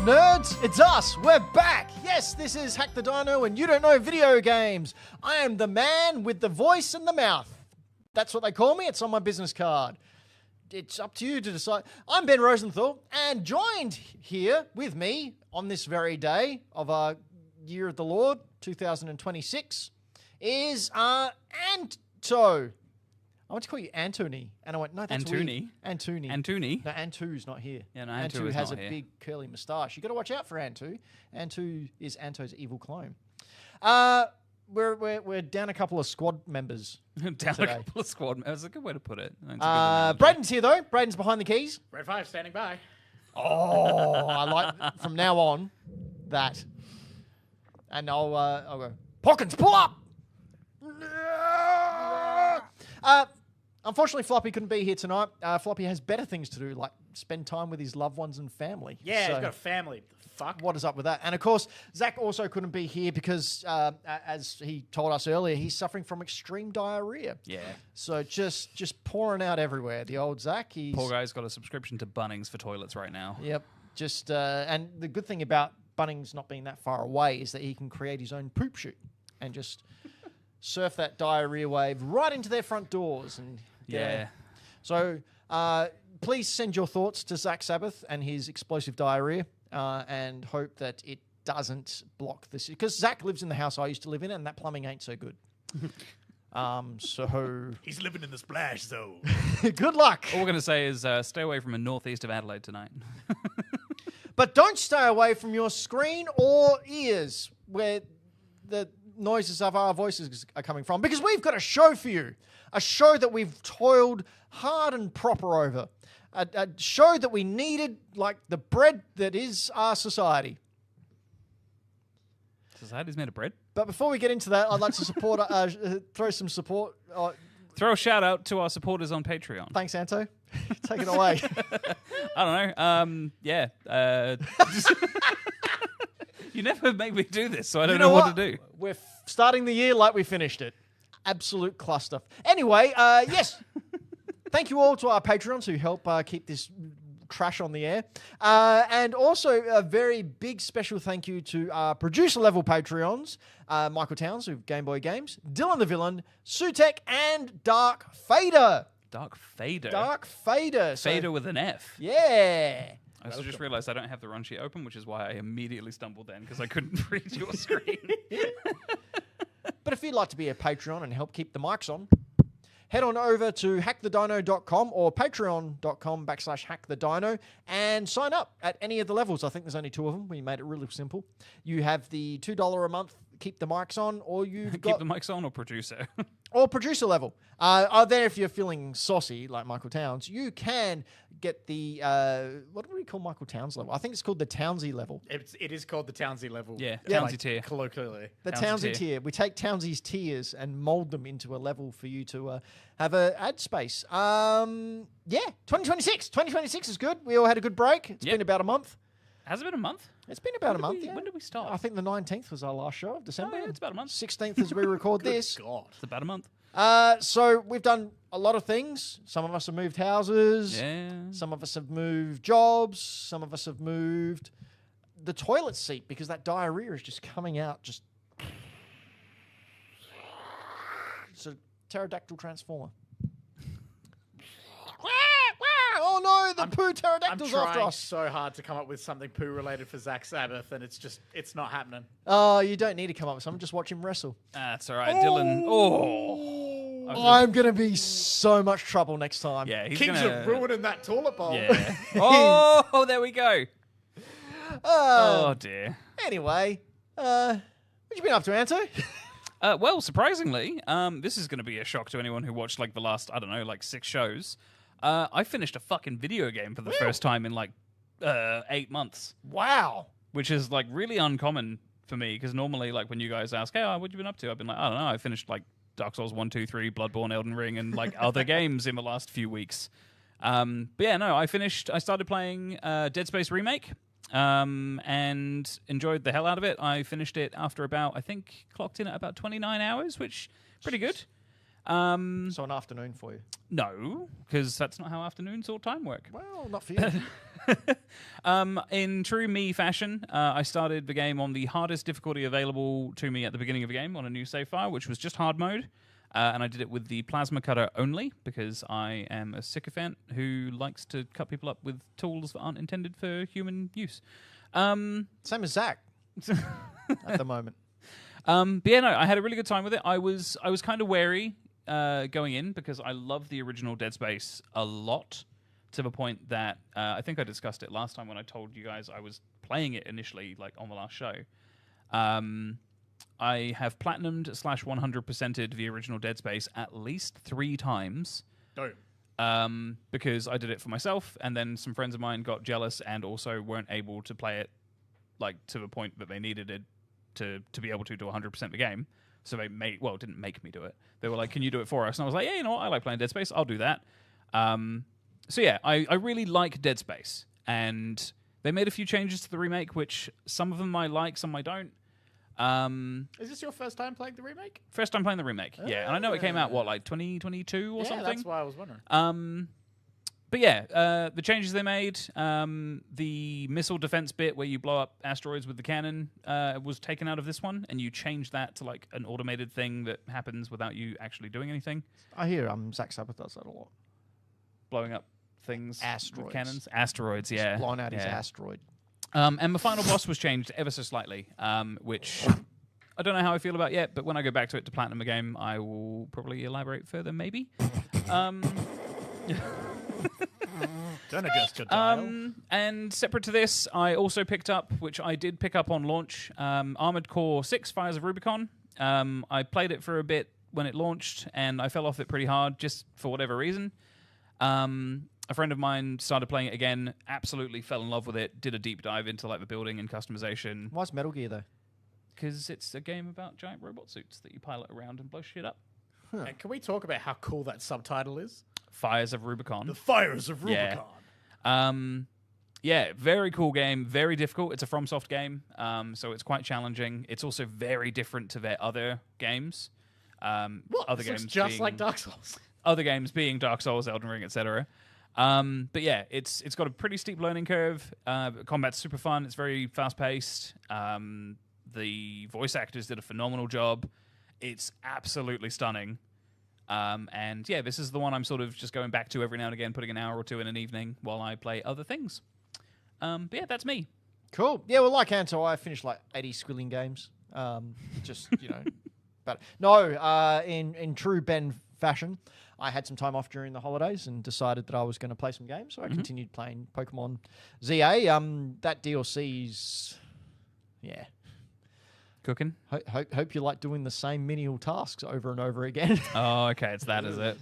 nerds? It's us. We're back. Yes, this is Hack the Dino and you don't know video games. I am the man with the voice and the mouth. That's what they call me. It's on my business card. It's up to you to decide. I'm Ben Rosenthal, and joined here with me on this very day of our Year of the Lord, 2026, is Anto. I want to call you Anthony. And I went, no, that's Antony. Antony. Antony? No, Antu's not here. Yeah, no, Antu is has not a here. big curly moustache. You got to watch out for Antu. Antu is Anto's evil clone. We're down a couple of squad members. Down today. a couple of squad members. That's a good way to put it. That's a good analogy. Brayden's here, though. Brayden's behind the keys. Red 5 standing by. Oh, I like, from now on, that. And I'll go, Hawkins, pull up! Unfortunately, Floppy couldn't be here tonight. Floppy has better things to do, like spend time with his loved ones and family. Yeah, So he's got a family. Fuck. what is up with that? And of course, Zach also couldn't be here because, as he told us earlier, he's suffering from extreme diarrhea. Yeah. So just pouring out everywhere. The old Zach, he's Poor guy's got a subscription to Bunnings for toilets right now. Yep. Just and the good thing about Bunnings not being that far away is that he can create his own poop chute and just surf that diarrhea wave right into their front doors. And Yeah. So please send your thoughts to Zach Sabbath and his explosive diarrhea, and hope that it doesn't block this, because Zach lives in the house I used to live in, and that plumbing ain't so good. So He's living in the splash zone. good luck. All we're going to say is stay away from the northeast of Adelaide tonight. But don't stay away from your screen or ears where the noises of our voices are coming from, because we've got a show for you. A show that we've toiled hard and proper over. A show that we needed like the bread that is our society. Society's made of bread. But before we get into that, I'd like to support, throw some support. Throw a shout out to our supporters on Patreon. Thanks, Anto. Take it away. I don't know. Yeah. You never make me do this, so I don't know what to do. We're starting the year like we finished it. Absolute cluster. Anyway, yes. Thank you all to our Patreons who help keep this trash on the air. And also a very big special thank you to our producer-level Patreons, Michael Towns of Game Boy Games, Dylan the Villain, Sutek, and Dark Fader. Dark Fader. Dark Fader. So, Fader with an F. yeah. I also just realized I don't have the run sheet open, which is why I immediately stumbled then, because I couldn't read your screen. But if you'd like to be a Patreon and help keep the mics on, head on over to hackthedino.com or patreon.com/hackthedino and sign up at any of the levels. I think there's only 2 of them. We made it really simple. You have the $2 a month, keep the mics on, or you've Keep got... the mics on or producer. or producer level. There, if you're feeling saucy like Michael Towns, you can get the, what do we call Michael Towns level? I think it's called the Townsy level. It is called the Townsy level. Yeah, Yeah. Townsy tier. Colloquially. The Townsy Townsy tier. We take Townsy's tiers and mold them into a level for you to have a ad space. Yeah, 2026. 2026 is good. We all had a good break. It's been about a month. Has it been a month? It's been about a month, yeah. When did we start? I think the 19th was our last show of December. Oh, yeah, it's about a month. 16th as we record this. God. It's about a month. So we've done a lot of things. Some of us have moved houses. Yeah. Some of us have moved jobs. Some of us have moved the toilet seat because that diarrhea is just coming out. It's a pterodactyl transformer. Oh no, the poo I'm pterodactyl's after trying us. so hard to come up with something poo related for Zach Sabbath, and it's not happening. Oh, you don't need to come up with something. Just watch him wrestle. That's all right, Dylan. Oh. I'm going to be so much trouble next time. Yeah, he's Kings gonna... are ruining that toilet bowl. Yeah. Oh, there we go. Oh, dear. Anyway, what you been up to, Anto? Well, surprisingly, this is going to be a shock to anyone who watched like the last, 6 shows. I finished a fucking video game for the first time in 8 months. Wow. Which is like really uncommon for me, because normally like when you guys ask, hey, what you been up to? I've been like, I don't know, I finished like Dark Souls 1, 2, 3, Bloodborne, Elden Ring, and like other games in the last few weeks. But yeah, no, I started playing Dead Space Remake, and enjoyed the hell out of it. I finished it after about, I think, clocked in at about 29 hours, which pretty good. So an afternoon for you. No, because that's not how afternoons or time work. Well, not for you. In true me fashion, I started the game on the hardest difficulty available to me at the beginning of the game on a new save file, which was just hard mode. And I did it with the plasma cutter only because I am a sycophant who likes to cut people up with tools that aren't intended for human use. Same as Zach at the moment. But yeah, no, I had a really good time with it. I was kind of wary going in because I love the original Dead Space a lot, to the point that I think I discussed it last time when I told you guys I was playing it initially, like on the last show. I have platinumed / 100%ed the original Dead Space at least 3 times. Because I did it for myself, and then some friends of mine got jealous and also weren't able to play it like to the point that they needed it to be able to do 100% the game. So they didn't make me do it. They were like, "Can you do it for us?" And I was like, "Yeah, you know what? I like playing Dead Space. I'll do that." So yeah, I really like Dead Space, and they made a few changes to the remake, which some of them I like, some I don't. Is this your first time playing the remake? First time playing the remake, yeah. And I know it came out, like 2022 or something? Yeah, that's why I was wondering. But yeah, the changes they made, the missile defense bit where you blow up asteroids with the cannon was taken out of this one, and you change that to like an automated thing that happens without you actually doing anything. I hear Zack Sabbath does that a lot. Blowing up things Asteroids. with cannons. Asteroids, yeah. Just blowing out his asteroid. And the final boss was changed ever so slightly, which I don't know how I feel about yet, but when I go back to it to platinum a game, I will probably elaborate further, maybe. Don't adjust your dial. And separate to this, I also picked up, which I did pick up on launch, Armored Core 6 Fires of Rubicon. I played it for a bit when it launched, and I fell off it pretty hard just for whatever reason. A friend of mine started playing it again, absolutely fell in love with it, did a deep dive into like the building and customization. Why's Metal Gear though? Because it's a game about giant robot suits that you pilot around and blow shit up. Huh. And can we talk about how cool that subtitle is? Fires of Rubicon. The Fires of Rubicon. Yeah, very cool game, very difficult. It's a FromSoft game, so it's quite challenging. It's also very different to their other games. What? Other This games looks just being, like Dark Souls. Other games being Dark Souls, Elden Ring, etc. But yeah, it's got a pretty steep learning curve. Combat's super fun. It's very fast paced. The voice actors did a phenomenal job. It's absolutely stunning. And yeah, this is the one I'm sort of just going back to every now and again, putting an hour or two in an evening while I play other things. But yeah, that's me. Cool. Yeah, well, like Anto, I finished like 80 squilling games. Just, but no, in true Ben fashion, I had some time off during the holidays and decided that I was going to play some games. So I continued playing Pokemon ZA. That DLC's, yeah. Cooking? Hope you like doing the same menial tasks over and over again. Oh, okay. It's that, is it?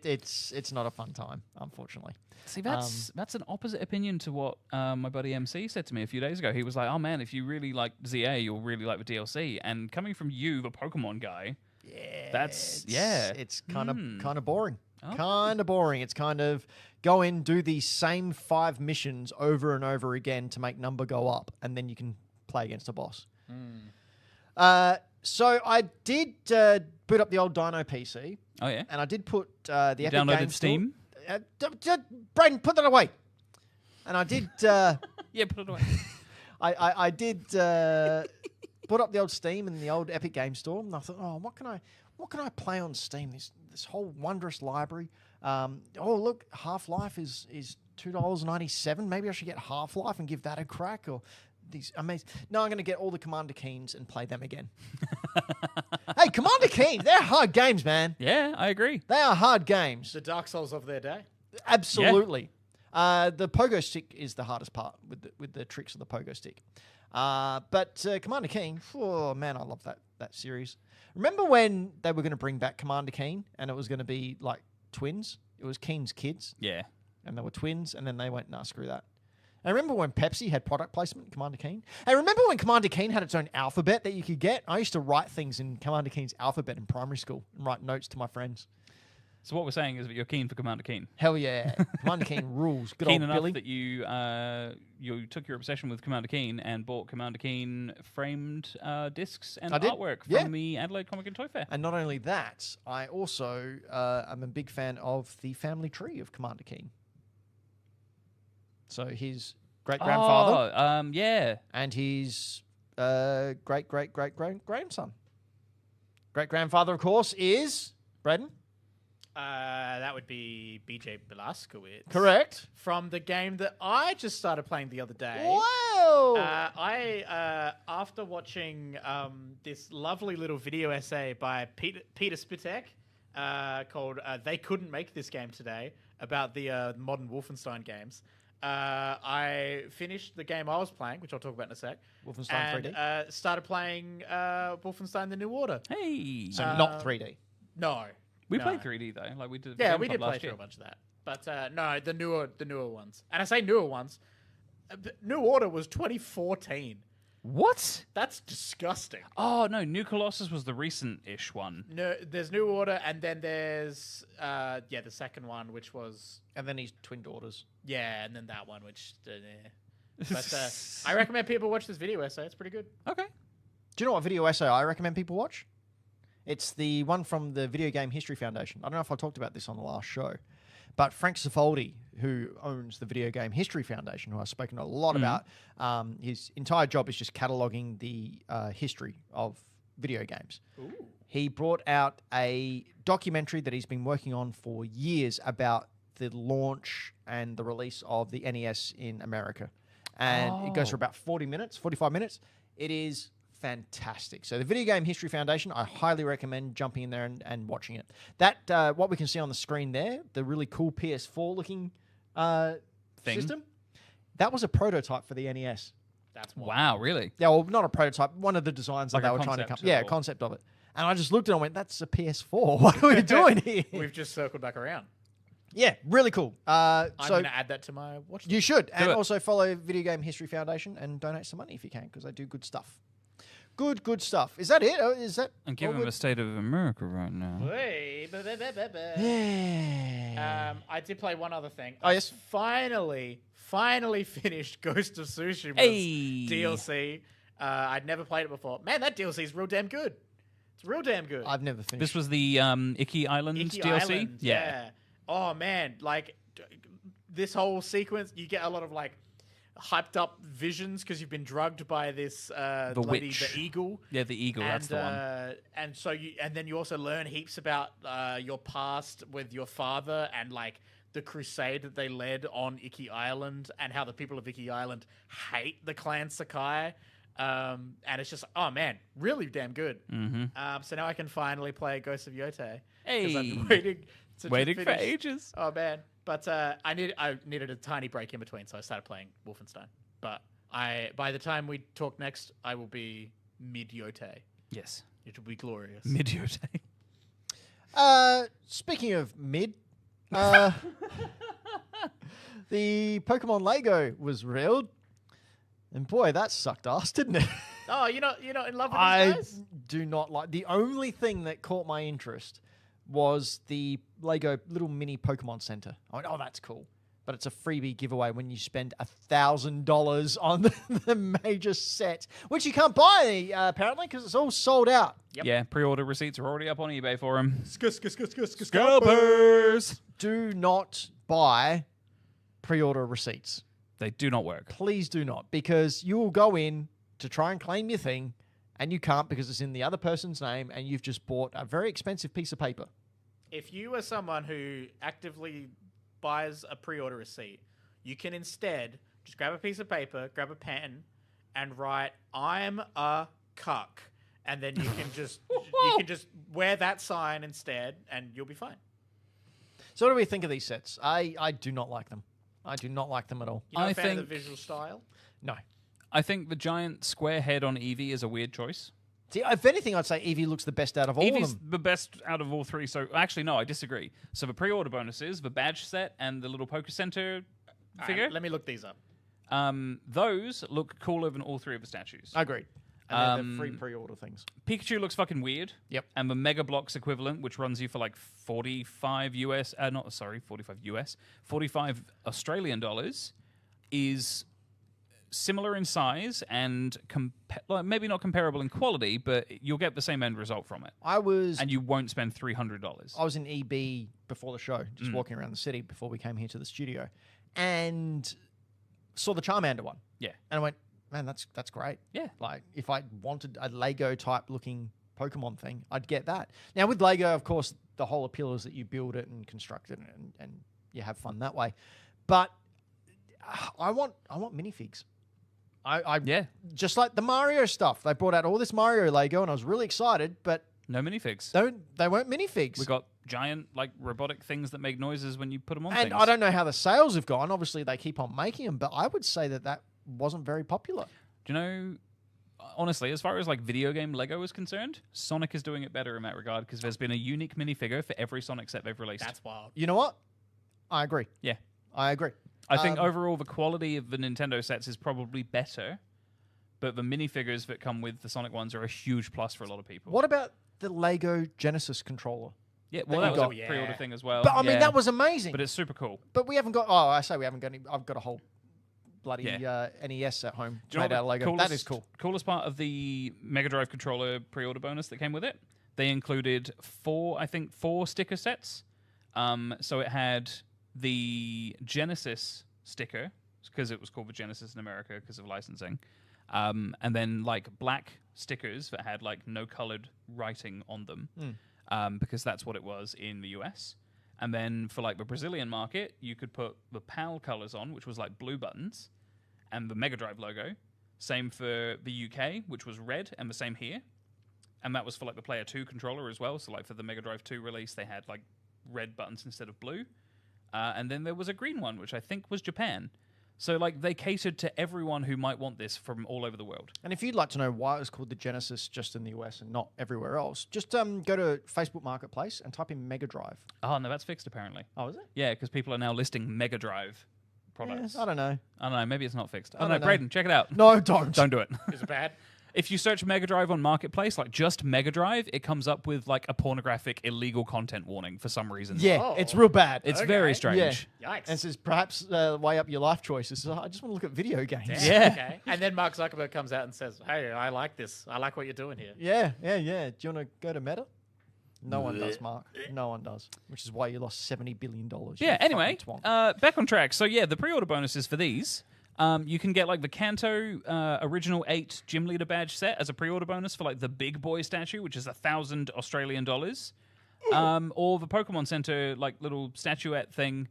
It's not a fun time, unfortunately. See, that's an opposite opinion to what my buddy MC said to me a few days ago. He was like, "Oh man, if you really like ZA, you'll really like the DLC." And coming from you, the Pokemon guy, it's kind of boring. Okay. Kind of boring. It's kind of go in, do the same 5 missions over and over again to make number go up, and then you can play against a boss. So I did boot up the old Dino PC. Oh yeah, and I did put the Epic downloaded Games Steam. Brayden, put that away. And I did. Yeah, put it away. I did put up the old Steam and the old Epic Game Store, and I thought, oh, what can I play on Steam? This whole wondrous library. Oh look, Half-Life is $2.97. Maybe I should get Half-Life and give that a crack. Or these amazing. No, I'm going to get all the Commander Keens and play them again. Hey, Commander Keens, they're hard games, man. Yeah, I agree. They are hard games. The Dark Souls of their day. Absolutely. Yeah. The pogo stick is the hardest part with the tricks of the pogo stick. But Commander Keen, oh man, I love that series. Remember when they were going to bring back Commander Keen and it was going to be like twins? It was Keen's kids. Yeah. And they were twins, and then they went, nah, screw that. And remember when Pepsi had product placement in Commander Keen? And remember when Commander Keen had its own alphabet that you could get? I used to write things in Commander Keen's alphabet in primary school and write notes to my friends. So what we're saying is that you're keen for Commander Keen. Hell yeah. Commander Keen rules. Good Keen old enough Billy. that you took your obsession with Commander Keen and bought Commander Keen framed discs and I did. artwork Yeah. from the Adelaide Comic and Toy Fair. And not only that, I also am a big fan of the family tree of Commander Keen. So his great-grandfather Yeah. and his great-great-great-great-grandson. Great-grandfather, of course, is Brayden. That would be BJ Blazkowicz. Correct. From the game that I just started playing the other day. Wow. After watching this lovely little video essay by Peter Spitek called "They Couldn't Make This Game Today" about the modern Wolfenstein games, I finished the game I was playing, which I'll talk about in a sec. Wolfenstein 3D. Started playing Wolfenstein: The New Order. Hey. So not 3D. No. We No. played 3D though. Like we did. Yeah, Game we Club did play last through year. a bunch of that. But no, the newer ones. And I say newer ones. New Order was 2014. What? That's disgusting. Oh no, New Colossus was the recent-ish one. No, there's New Order, and then there's the second one, which was And then his twin daughters. and then that one, which. But I recommend people watch this video essay. It's pretty good. Okay. Do you know what video essay I recommend people watch? It's the one from the Video Game History Foundation. I don't know if I talked about this on the last show, but Frank Cifaldi, who owns the Video Game History Foundation, who I've spoken a lot about, his entire job is just cataloging the history of video games. Ooh. He brought out a documentary that he's been working on for years about the launch and the release of the NES in America. And it goes for about 45 minutes. It is fantastic. So the Video Game History Foundation, I highly recommend jumping in there and watching it. That what we can see on the screen there, the really cool PS4 looking system, that was a prototype for the NES. That's wild. Wow, really? Yeah, well, not a prototype, one of the designs Like that a they were trying to come. concept Yeah, a or- concept of it. And I just looked at it and went, that's a PS4. What are we doing here? We've just circled back around. Yeah, really cool. I'm So going to add that to my watch list. you should. And it. also follow Video Game History Foundation and donate some money if you can, because they do good stuff. Good stuff. Is that it? Is that And all given good? the state of America right now. Hey, Yeah. I did play one other thing. Oh, yes. Finally finished Ghost of Tsushima's Hey. DLC. I'd never played it before. Man, that DLC is real damn good. It's real damn good. I've never finished. This was the Icky Island Icky DLC? Island, yeah. Oh man, like this whole sequence, you get a lot of like hyped up visions because you've been drugged by this lady, witch. the eagle. Yeah, the Eagle, that's the one. And so then you also learn heaps about your past with your father and like the crusade that they led on Icky Island and how the people of Icky Island hate the clan Sakai. And it's just, oh man, really damn good. Mm-hmm. So now I can finally play Ghost of Yotei. 'Cause Hey. I've been waiting to Waiting for finish. ages. Oh man, but I needed a tiny break in between, so I started playing Wolfenstein. But by the time we talk next, I will be mid Yotei. Yes. It will be glorious. Midiote. Speaking of mid, the Pokemon Lego was revealed, and boy, that sucked ass, didn't it? Oh, you're not in love with I these guys? do not like. The only thing that caught my interest was the Lego little mini Pokemon Center. I went, oh, that's cool. But it's a freebie giveaway when you spend $1,000 on the major set, which you can't buy apparently because it's all sold out. Yep. Yeah, pre-order receipts are already up on eBay for him. Scalpers. Do not buy pre-order receipts. They do not work. Please do not, because you will go in to try and claim your thing, and you can't because it's in the other person's name, and you've just bought a very expensive piece of paper. If you are someone who actively buys a pre-order receipt, you can instead just grab a piece of paper, grab a pen, and write "I'm a cuck," and then you can just wear that sign instead, and you'll be fine. So what do we think of these sets? I do not like them. I do not like them at all. You're not I a fan of the think- visual style? No. I think the giant square head on Eevee is a weird choice. See, if anything, I'd say Eevee looks the best out of all Eevee's of them. the best out of all three. So actually, no, I disagree. So the pre-order bonuses, the badge set, and the little Poker Center All figure, right, let me look these up. those look cooler than all three of the statues. Agreed. And then the free pre-order things. Pikachu looks fucking weird. Yep. And the Mega Bloks equivalent, which runs you for like 45 Australian dollars, is similar in size and maybe not comparable in quality, but you'll get the same end result from it. And you won't spend $300. I was in EB before the show, just walking around the city before we came here to the studio, and saw the Charmander one. Yeah. And I went, man, that's great. Yeah. Like, if I wanted a Lego type looking Pokemon thing, I'd get that. Now, with Lego, of course, the whole appeal is that you build it and construct it and you have fun that way. But I want minifigs. Yeah. Just like the Mario stuff. They brought out all this Mario Lego, and I was really excited, but No minifigs. they weren't minifigs. We got giant, like, robotic things that make noises when you put them on And things. I don't know how the sales have gone. Obviously, they keep on making them, but I would say that wasn't very popular. Do you know, honestly, as far as like video game Lego is concerned, Sonic is doing it better in that regard because there's been a unique minifigure for every Sonic set they've released. That's wild. You know what? I agree. Yeah. I agree. I think overall the quality of the Nintendo sets is probably better, but the minifigures that come with the Sonic ones are a huge plus for a lot of people. What about the Lego Genesis controller? Yeah, well, that was a pre-order thing as well. But I mean, that was amazing. But it's super cool. But we haven't got. Oh, I say we haven't got any. I've got a whole bloody NES at home Do you know made out of Lego. That is cool. Coolest part of the Mega Drive controller pre-order bonus that came with it, they included four sticker sets. So it had the Genesis sticker because it was called the Genesis in America because of licensing, and then like black stickers that had like no colored writing on them, because that's what it was in the US. And then for like the Brazilian market, you could put the PAL colors on, which was like blue buttons, and the Mega Drive logo. Same for the UK, which was red, and the same here. And that was for like the Player 2 controller as well. So like for the Mega Drive 2 release, they had like red buttons instead of blue. And then there was a green one, which I think was Japan. So like they catered to everyone who might want this from all over the world. And if you'd like to know why it was called the Genesis just in the US and not everywhere else, just go to Facebook Marketplace and type in Mega Drive. Oh, no, that's fixed apparently. Oh, is it? Yeah, because people are now listing Mega Drive products. I don't know. I don't know. Maybe it's not fixed. I I don't know. don't know. Brayden, check it out. No, don't. Don't do it. Is it bad? If you search Mega Drive on Marketplace, like just Mega Drive, it comes up with like a pornographic illegal content warning for some reason. Yeah, Oh. it's real bad. It's Okay. very strange. Yeah. Yikes. And it says perhaps weigh up your life choices. So I just want to look at video games. Damn, Yeah. Okay. And then Mark Zuckerberg comes out and says, "Hey, I like this. I like what you're doing here." Yeah. Do you want to go to Meta? No one does, Mark. No one does. Which is why you lost $70 billion. Yeah, anyway, fucking twonk. back on track. So yeah, the pre-order bonuses for these. You can get like the Kanto original 8 gym leader badge set as a pre-order bonus for like the big boy statue, which is 1,000 Australian dollars. Or the Pokemon Center like little statuette thing.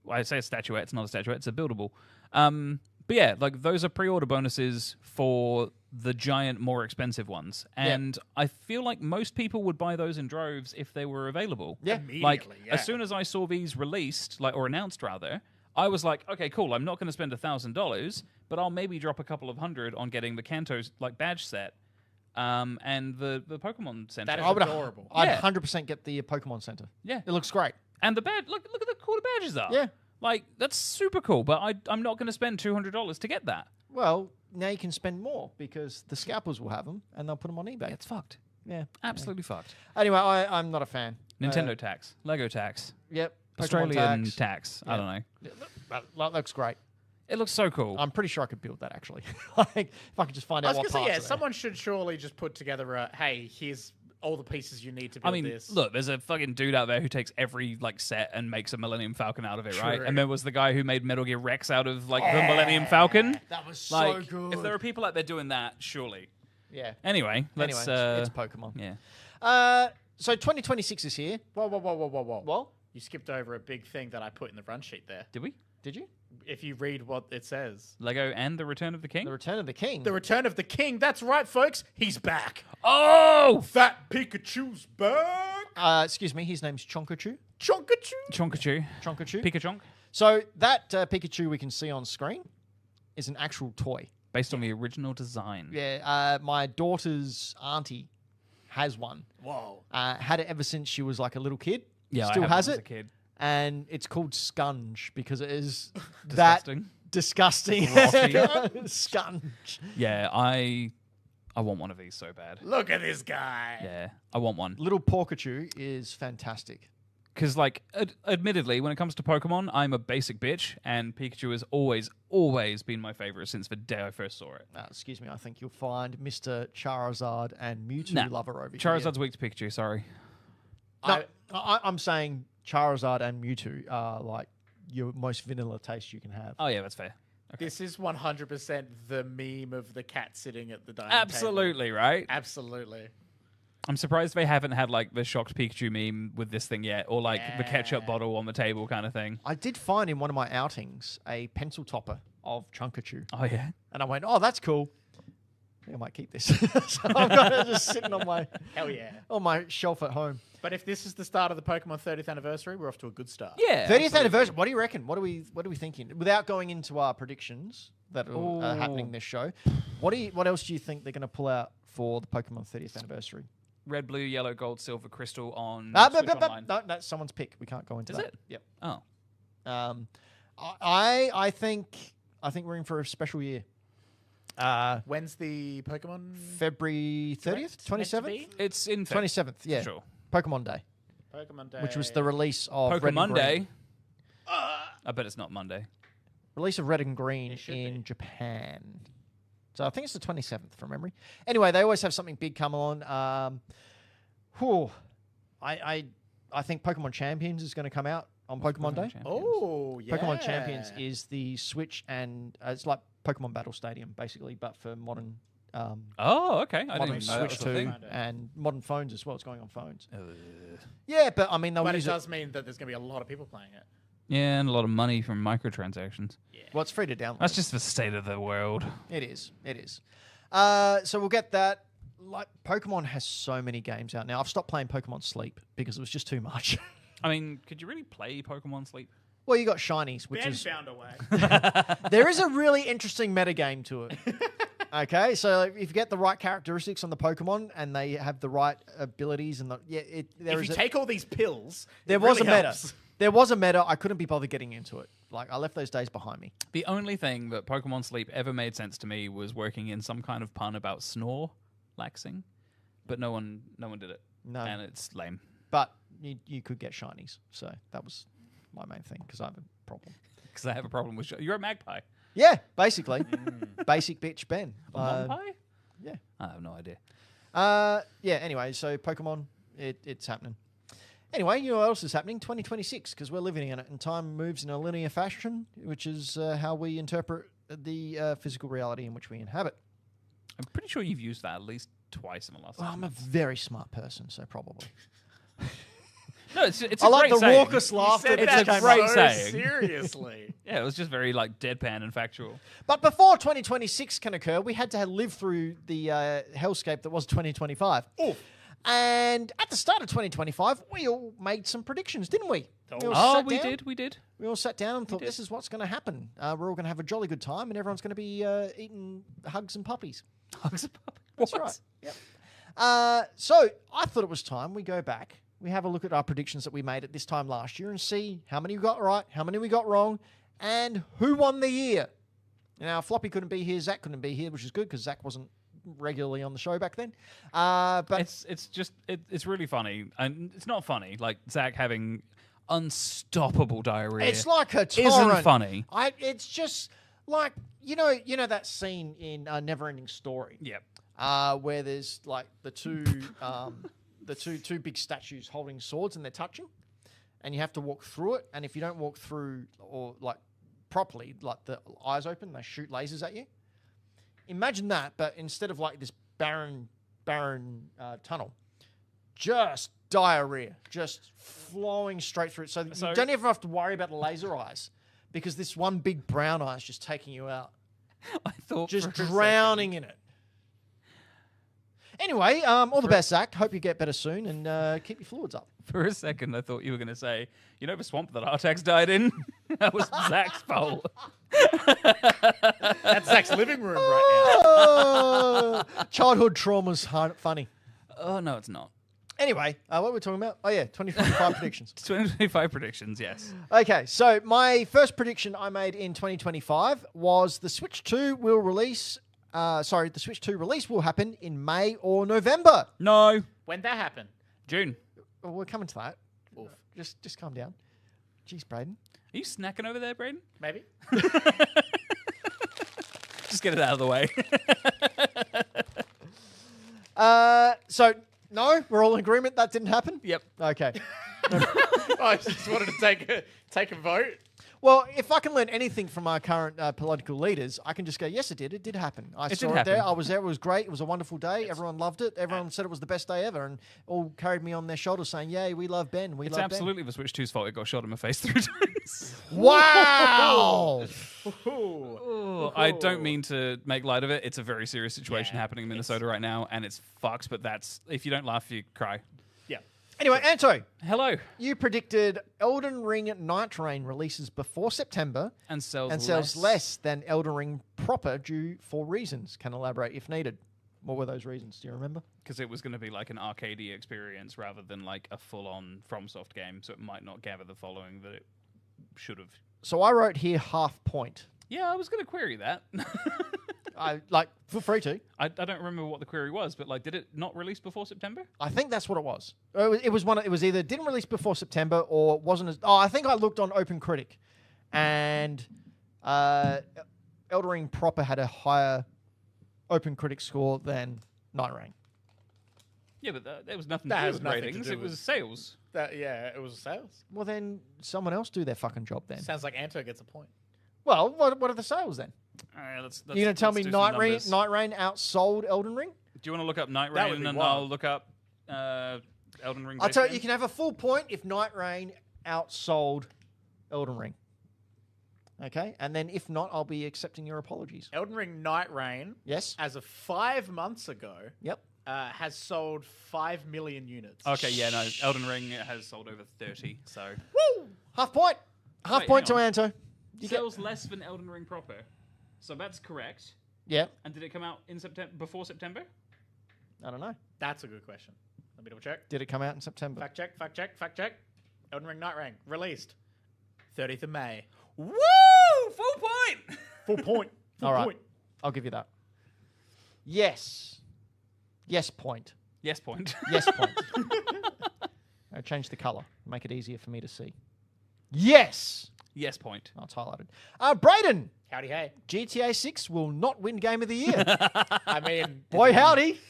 Well, I say a statuette, it's not a statuette, it's a buildable. But yeah, like those are pre-order bonuses for the giant, more expensive ones. And I feel like most people would buy those in droves if they were available. Yeah. Like Immediately, yeah. as soon as I saw these released, like or announced rather, I was like, okay, cool. I'm not going to spend $1,000, but I'll maybe drop a couple of hundred on getting the Kanto's like badge set, and the Pokemon Center. That is I would adorable. I'd Yeah. 100% get the Pokemon Center. Yeah, It looks great. and the badge. Look at the cool the badges are. Yeah. like that's super cool. But I'm not going to spend $200 to get that. Well, now you can spend more because the scalpers will have them and they'll put them on eBay. It's fucked. Yeah. Absolutely fucked. Anyway, I'm not a fan. Nintendo tax, Lego tax, Yep. Pokemon Australian tax. tax. I Yeah. don't know. That looks great. It looks so cool. I'm pretty sure I could build that actually. Like, if I could just find I out was what gonna parts say, are there. someone should surely just put together a, hey, here's all the pieces you need to build I mean, this. look, there's a fucking dude out there who takes every like set and makes a Millennium Falcon out of it, right? True. And there was the guy who made Metal Gear Rex out of like the Millennium Falcon. That was Like, so good. if there are people out there doing that, surely. Yeah. Anyway, let's. Anyway, it's Pokemon. Yeah. So 2026 is here. Whoa. Well, You skipped over a big thing that I put in the run sheet there. Did we? did you? If you read what it says. Lego and the Return of the King. The Return of the King. The Return of the King. That's right, folks. He's back. Oh, Fat Pikachu's back. Excuse me, his name's Chonkachu. Chonkachu. Chonkachu, Chonkachu. Pikachonk, So that Pikachu we can see on screen is an actual toy. based on the original design. Yeah, my daughter's auntie has one. Whoa. Had it ever since she was like a little kid. Yeah, Still I have has one as it. a kid. And it's called Scunge because it is Disgusting. that disgusting. Rocky. Scunge. Yeah, I I want one of these so bad. Look at this guy. Yeah, I want one. Little Pikachu is fantastic. Because, like, admittedly, when it comes to Pokemon, I'm a basic bitch, and Pikachu has always been my favorite since the day I first saw it. Excuse me, I think you'll find Mr. Charizard and Mewtwo lover over here. Charizard's weak to Pikachu, sorry. No, I'm saying Charizard and Mewtwo are like your most vanilla taste you can have. Oh, yeah, that's fair. Okay. This is 100% the meme of the cat sitting at the dining Absolutely, table. right? Absolutely. I'm surprised they haven't had, like, the shocked Pikachu meme with this thing yet, or, like, the ketchup bottle on the table kind of thing. I did find in one of my outings a pencil topper of Chunkachu. Oh, yeah? And I went, oh, that's cool. I think I might keep this. So I've got it just sitting on my Hell yeah. on my shelf at home. But if this is the start of the Pokemon 30th anniversary, we're off to a good start. Yeah. 30th anniversary. What do you reckon? What are we thinking? Without going into our predictions that are happening this show, what else do you think they're going to pull out for the Pokemon 30th anniversary? Red, blue, yellow, gold, silver, crystal on Switch Online. No, that's someone's pick. We can't go into Is that. it? Yep. Oh. I think we're in for a special year. When's the Pokemon? February 30th, 27th? It's in 27th, yeah. Sure. Pokemon Day, Pokemon Day. which was the release of Red and Pokemon Green. Day. I bet it's not Monday. Release of Red and Green It should in be. Japan. So I think it's the 27th from memory. Anyway, they always have something big come on. I think Pokemon Champions is going to come out on Pokemon Day. Oh, yeah. Pokemon Champions is the Switch and it's like Pokemon Battle Stadium basically, but for modern Oh, okay. I didn't modern even know that Switch was a 2 thing. and modern phones as well. It's going on phones. Yeah, but I mean they'll But it use does mean that there's going to be a lot of people playing it. Yeah, and a lot of money from microtransactions. Well, it's free to download. That's just the state of the world. It is. It is. So we'll get that. Like Pokemon has so many games out now. I've stopped playing Pokemon Sleep because it was just too much. I mean, could you really play Pokemon Sleep? Well, you got Shinies, which Ben is found a way. there is a really interesting metagame to it. Okay, so if you get the right characteristics on the Pokemon and they have the right abilities and If you take all these pills, there it was really a meta. helps. There was a meta. I couldn't be bothered getting into it. Like I left those days behind me. The only thing that Pokemon Sleep ever made sense to me was working in some kind of pun about snore laxing, but no one did it. No. And it's lame. But you could get Shinies, so that was my main thing because I have a problem. Because I have a problem with you're a magpie. Yeah, basically, basic bitch Ben. A magpie? Yeah. I have no idea. Yeah, anyway, so Pokemon, it's happening. Anyway, you know what else is happening? 2026, because we're living in it, and time moves in a linear fashion, which is how we interpret the physical reality in which we inhabit. I'm pretty sure you've used that at least twice in the last. Well, I'm a very smart person, so probably. No, it's a I like great the saying. raucous laughter. It's that a came great out. saying. Seriously. Yeah, it was just very like deadpan and factual. But before 2026 can occur, we had to live through the hellscape that was 2025. Oh. And at the start of 2025, we all made some predictions, didn't we? We all Oh, sat we down. did. We did. We all sat down and thought, this is what's going to happen. We're all going to have a jolly good time, and everyone's going to be eating hugs and puppies. Hugs a puppy. That's What? right. Yep. So I thought it was time we go back. We have a look at our predictions that we made at this time last year and see how many we got right, how many we got wrong, and who won the year. Now, Floppy couldn't be here, Zach couldn't be here, which is good because Zach wasn't regularly on the show back then. But It's really funny, and it's not funny. Like Zach having unstoppable diarrhea. it's like a torrent. Isn't funny. It's just like you know that scene in Neverending Story. Yep. Where there's like the two two big statues holding swords and they're touching, and you have to walk through it. And if you don't walk through or like properly, like the eyes open, they shoot lasers at you. Imagine that, but instead of like this barren tunnel, just diarrhea, just flowing straight through it. So you don't ever have to worry about the laser eyes because this one big brown eye is just taking you out, I thought just for a drowning in it. Anyway, all the best, Zach. Hope you get better soon and keep your fluids up. For a second, I thought you were going to say, you know the swamp that Artax died in? That was Zach's fault. That's Zach's living room right Oh, childhood trauma's funny. Oh, no, it's not. Anyway, what were we talking about? Oh, yeah, 2025 predictions. 2025 predictions, yes. Okay, so my first prediction I made in 2025 was the Switch 2 will release the Switch 2 release will happen in May or November. No. When that happened? June. Well, we're coming to that. Oof. Just calm down. Jeez, Brayden. Are you snacking over there, Brayden? Maybe. Just get it out of the way. So, no, we're all in agreement that didn't happen? Yep. Okay. I just wanted to take a vote. Well, if I can learn anything from our current political leaders, I can just go, yes, it did. It did happen. I saw it there. I was there. It was great. It was a wonderful day. Everyone loved it. Everyone said it was the best day ever, and all carried me on their shoulders saying, yay, we love Ben. It's absolutely the Switch 2's fault it got shot in my face 3 times. Wow! Oh, I don't mean to make light of it. It's a very serious situation happening in Minnesota right now, and it's fucked, but that's... If you don't laugh, you cry. Yeah. Anyway, Anto, Hello. you predicted Elden Ring Night Rain releases before September And sells less than Elden Ring proper due for reasons. Can elaborate if needed. What were those reasons? Do you remember? Because it was going to be like an arcadey experience rather than like a full-on FromSoft game, so it might not gather the following that it should have. So I wrote here half point. Yeah, I was going to query that. Feel free to. I don't remember what the query was, but like, did it not release before September? I think that's what it was. It was either didn't release before September or wasn't as. Oh, I think I looked on OpenCritic, and Elden Ring proper had a higher OpenCritic score than Night Rain. Yeah, but there was nothing That to do has with nothing to ratings. do It with- was sales. It was sales. Well, then someone else do their fucking job then. Sounds like Anto gets a point. Well, what are the sales then? All right, let's You're going to tell me do some Night Rain numbers. outsold Elden Ring? Do you want to look up Night That would Rain be and wild. I'll look up Elden Ring? I'll tell you, base you can have a full point if Night Rain outsold Elden Ring. Okay? And then if not, I'll be accepting your apologies. Elden Ring Night Rain, Yes? as of 5 months ago, Yep. has sold 5 million units. Okay, yeah, no, Elden Ring has sold over 30, so... Woo! Half point. Half Wait, point to hang on. Anto. You get... Sells less than Elden Ring proper. So that's correct. Yeah. And did it come out in September before September? I don't know. That's a good question. Let me double check. Did it come out in September? Fact check. Elden Ring Night Rain, released 30th of May. Woo! Full point! Full point. All right. I'll give you that. Yes. Yes point. Yes, point. Yes point. I'll change the color. Make it easier for me to see. Yes. Yes, point. Oh, it's highlighted. Brayden. Howdy, hey. GTA 6 will not win Game of the Year. I mean, Boy, howdy.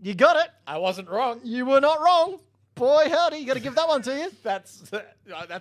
You got it. I wasn't wrong. You were not wrong. Boy, howdy. You got to give that one to you. That's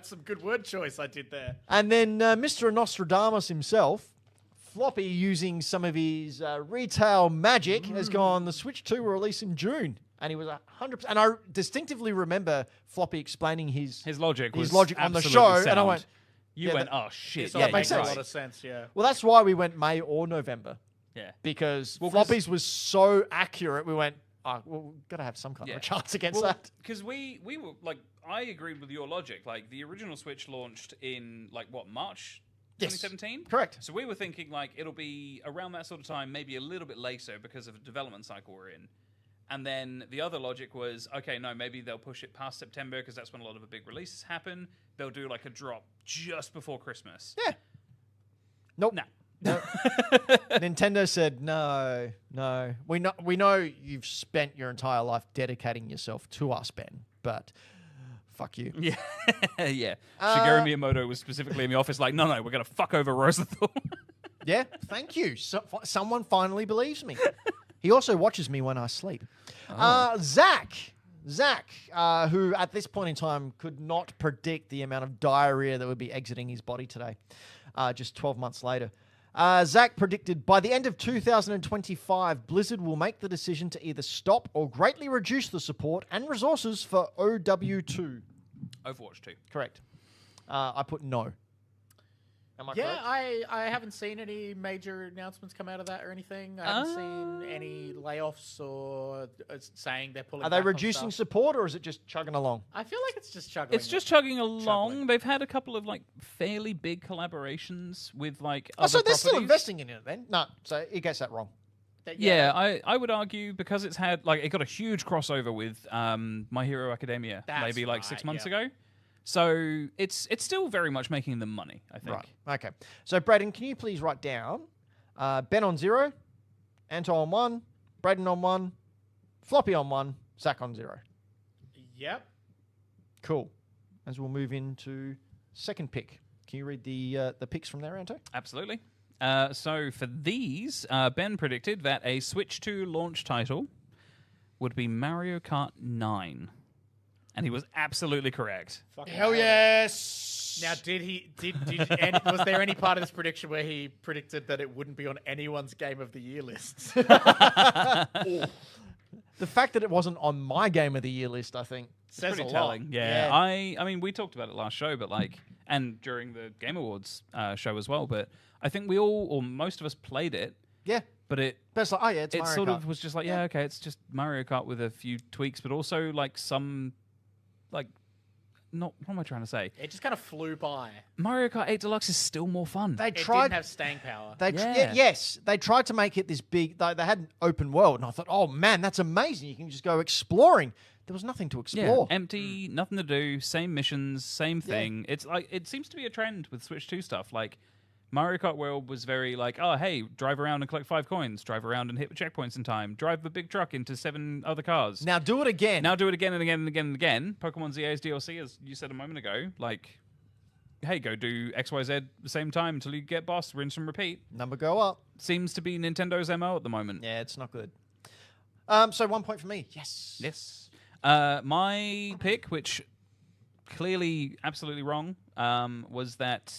some good word choice I did there. And then Mr. Nostradamus himself, Floppy, using some of his retail magic, has gone, the Switch 2 will release in June. And he was 100%. And I distinctively remember Floppy explaining his logic was on the absolutely show. sound. And I went, You yeah, went, oh, shit. It Yeah, yeah, it makes makes a sense. lot of sense, yeah. well, that's why we went May or November. Yeah. Because Well, 'cause- Floppy's was so accurate, we went, well, we've got to have some kind of a chance against that. Because we were, like, I agreed with your logic. Like, the original Switch launched in, like, what, March Yes. 2017? Correct. So we were thinking, like, it'll be around that sort of time, maybe a little bit later because of the development cycle we're in. And then the other logic was, okay, no, maybe they'll push it past September because that's when a lot of the big releases happen. They'll do, like, a drop just before Christmas. Yeah. Nope. No. No. Nintendo said, no. We know you've spent your entire life dedicating yourself to us, Ben, but fuck you. Yeah. Yeah. Shigeru Miyamoto was specifically in the office like, no, we're going to fuck over Rosenthal. Yeah, thank you. Someone finally believes me. He also watches me when I sleep. Zach, who at this point in time could not predict the amount of diarrhea that would be exiting his body today, just 12 months later. Zach predicted by the end of 2025, Blizzard will make the decision to either stop or greatly reduce the support and resources for OW2. Overwatch 2. Correct. I put no. Am I Yeah, correct? I haven't seen any major announcements come out of that or anything. I haven't seen any layoffs or saying they're pulling Are they back on reducing stuff. support or is it just chugging along? I feel like it's just chugging. It's just chugging along. Chuggling. They've had a couple of like fairly big collaborations with like Oh, other so they're still properties. investing in it then? No, so he gets that wrong. Yeah, I would argue because it's had like it got a huge crossover with My Hero Academia That's maybe like right, 6 months yeah. ago. So it's still very much making them money, I think. Right. Okay. So, Brayden, can you please write down Ben on 0, Anto on 1, Brayden on 1, Floppy on 1, Zach on 0. Yep. Cool. As we'll move into second pick. Can you read the picks from there, Anto? Absolutely. So for these, Ben predicted that a Switch 2 launch title would be Mario Kart 9. And he was absolutely correct. Fucking Hell nailed it. yes! Now, was there any part of this prediction where he predicted that it wouldn't be on anyone's Game of the Year lists? The fact that it wasn't on my Game of the Year list, I think, Says Pretty a telling. lot. Yeah. I mean, we talked about it last show, but like, and during the Game Awards show as well, but I think we all, or most of us played it, Yeah. but But it's like, oh yeah, it's it Mario sort Kart. of was just like, yeah, okay, it's just Mario Kart with a few tweaks, but also like some, like, not, what am I trying to say? It just kind of flew by. Mario Kart 8 Deluxe is still more fun. They It tried. didn't have staying power. Yeah. Yes, they tried to make it this big. They had an open world, and I thought, oh man, that's amazing. You can just go exploring. There was nothing to explore. Empty, nothing to do, same missions, same thing. It's like, it seems to be a trend with Switch 2 stuff. Like, Mario Kart World was very like, oh, hey, drive around and collect 5 coins, drive around and hit the checkpoints in time, drive the big truck into 7 other cars. Now do it again. Now do it again and again and again and again. Pokemon ZA's DLC, as you said a moment ago, like, hey, go do XYZ at the same time until you get boss, rinse and repeat. Number go up. Seems to be Nintendo's MO at the moment. Yeah, it's not good. So 1 point for me. Yes. Yes. My pick, which clearly absolutely wrong, was that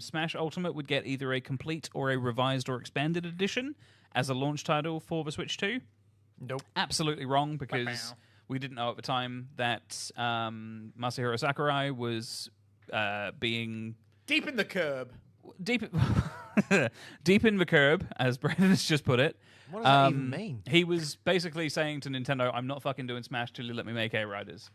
Smash Ultimate would get either a complete or a revised or expanded edition as a launch title for the Switch 2. Nope. Absolutely wrong, because we didn't know at the time that Masahiro Sakurai was being Deep in the curb. deep deep in the curb, as Brayden has just put it. What does that even mean? He was basically saying to Nintendo, I'm not fucking doing Smash till you let me make A-Riders.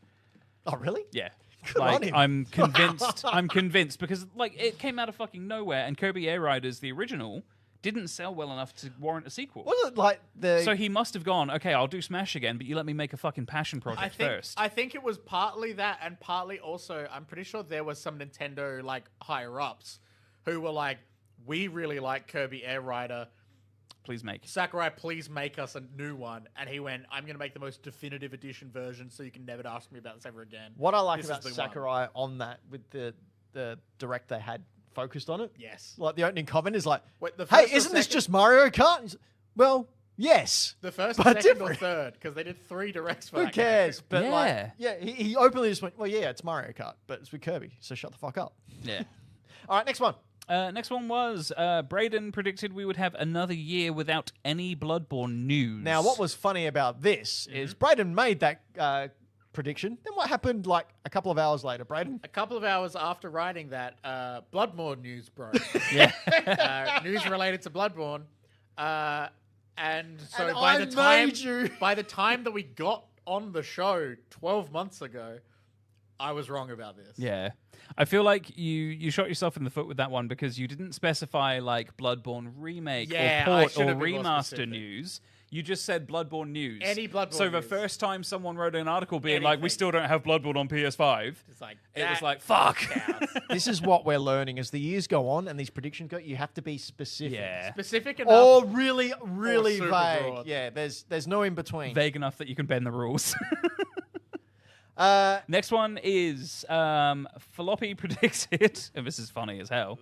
Oh really? Yeah. Good on Like, him. I'm convinced. I'm convinced because like it came out of fucking nowhere, and Kirby Air Riders, the original, didn't sell well enough to warrant a sequel. Was it like the? So he must have gone, okay, I'll do Smash again, but you let me make a fucking passion project first. I think it was partly that, and partly also, I'm pretty sure there was some Nintendo like higher ups who were like, we really like Kirby Air Rider. Please make. Sakurai, please make us a new one. And he went, I'm going to make the most definitive edition version so you can never ask me about this ever again. What I like This about is the Sakurai on that with the direct they had focused on it. Yes. Like the opening comment is like, Wait, the "Hey, first or isn't this second- just Mario Kart?" He's like, well, yes. The first, but second, or different. third, because they did 3 directs for Who that cares? game. But Yeah. like, yeah, he openly just went, "Well, yeah, it's Mario Kart, but it's with Kirby, so shut the fuck up." Yeah. All right, next one. Next one was Brayden predicted we would have another year without any Bloodborne news. Now, what was funny about this is Brayden made that prediction. Then what happened like a couple of hours later, Brayden? A couple of hours after writing that, Bloodborne news broke. Yeah. News related to Bloodborne. And so And by I the time made you. by the time that we got on the show 12 months ago, I was wrong about this. Yeah. I feel like you shot yourself in the foot with that one because you didn't specify like Bloodborne remake Yeah, or I port should or have been more remaster specific. news. You just said Bloodborne news. Any Bloodborne So the news. first time someone wrote an article being like, we Anything. still don't have Bloodborne on PS5, It's like it was that like, fuck. counts. This is what we're learning as the years go on and these predictions go. You have to be specific. Yeah. Specific enough. Or really, really super vague. broad. Yeah, there's no in between. Vague enough that you can bend the rules. Uh, Next one is Floppy predicted, and this is funny as hell.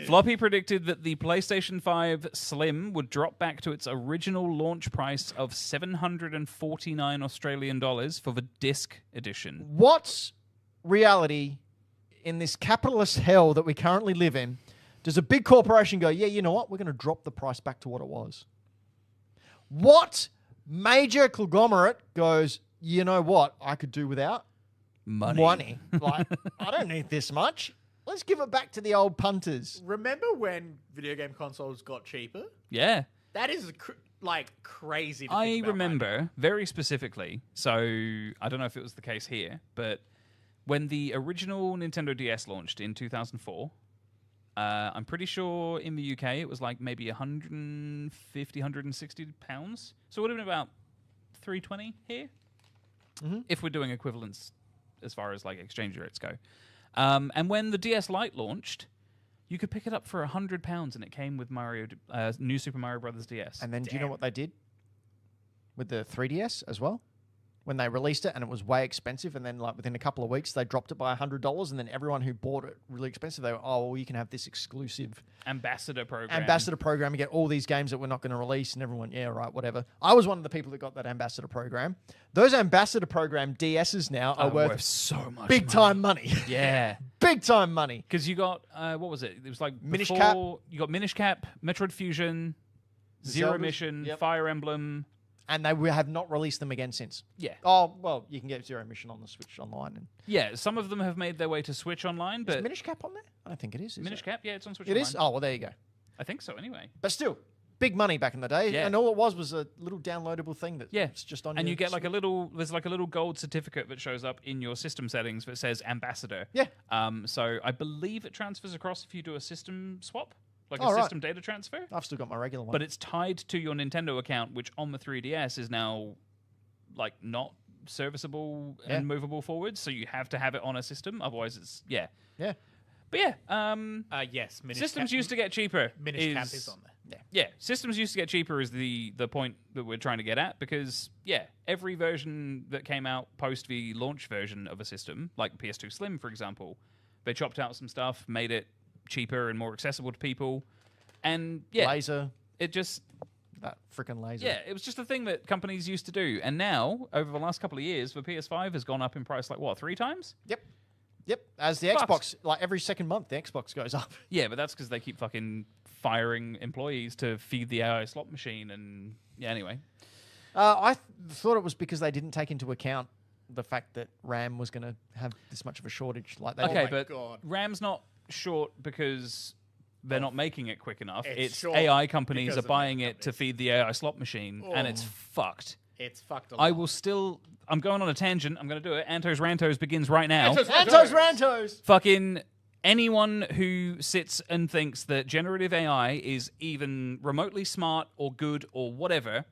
Floppy predicted that the PlayStation 5 Slim would drop back to its original launch price of 749 Australian dollars for the disc edition. what reality in this capitalist hell that we currently live in does a big corporation go, yeah, you know what? We're going to drop the price back to what it was. What major conglomerate goes, you know what? I could do without money. Like, I don't need this much. Let's give it back to the old punters. Remember when video game consoles got cheaper? Yeah. That is crazy to I think about remember very specifically, so I don't know if it was the case here, but when the original Nintendo DS launched in 2004, I'm pretty sure in the UK it was like maybe 150, 160 pounds. So it would have been about 320 here, if we're doing equivalents as far as like exchange rates go. And when the DS Lite launched, You could pick it up for £100, and it came with New Super Mario Brothers DS. And then do you know what they did with the 3DS as well? When they released it and it was way expensive, and then like within a couple of weeks they dropped it by $100, and then everyone who bought it really expensive, they were, oh, well, you can have this exclusive Ambassador program. And get all these games that we're not going to release, and everyone, yeah, right, whatever. I was one of the people that got that Ambassador program. Those Ambassador program DSs now are worth so much big time money. Yeah. Big time money. Because you got, what was it? It was like Minish before, Cap. You got Minish Cap, Metroid Fusion, Zero Zeldas, Mission, yep. Fire Emblem. And they have not released them again since. Yeah. Oh, well, you can get Zero Mission on the Switch Online. And Yeah, some of them have made their way to Switch Online, is but Minish Cap on there? I don't think it is. Minish Cap, yeah, it's on Switch It Online. is? Oh, well, there you go. I think so, anyway. But still, big money back in the day. Yeah. And all it was a little downloadable thing that's Yeah, just on and your you get like Switch. there's like a little gold certificate that shows up in your system settings that says Ambassador. Yeah. So I believe it transfers across if you do a system swap, like Oh, a right. system data transfer. I've still got my regular one. But it's tied to your Nintendo account, which on the 3DS is now like not serviceable Yeah. and movable forwards. So you have to have it on a system, otherwise it's Yeah. But yeah, Yes, Minish systems Cap, used to get cheaper. Minish Cap is on there. Yeah, systems used to get cheaper is the point that we're trying to get at, because, yeah, every version that came out post the launch version of a system, like PS2 Slim, for example, they chopped out some stuff, made it cheaper and more accessible to people, and, yeah, Laser. it just... That freaking laser. Yeah, it was just a thing that companies used to do. And now, over the last couple of years, the PS5 has gone up in price, like, what, 3 times? Yep. As the Fucked. Xbox, like every second month, the Xbox goes up. Yeah, but that's because they keep fucking firing employees to feed the AI slot machine, and, yeah, anyway. I thought it was because they didn't take into account the fact that RAM was going to have this much of a shortage. Like they Okay, my but God. RAM's not short because they're not making it quick enough. It's It's short AI companies because are of buying many it to companies. feed the AI slot machine, and it's fucked. It's fucked a lot. I will still... I'm going on a tangent. I'm going to do it. Anto's Rantos begins right now. Anto's Rantos. Fucking anyone who sits and thinks that generative AI is even remotely smart or good or whatever,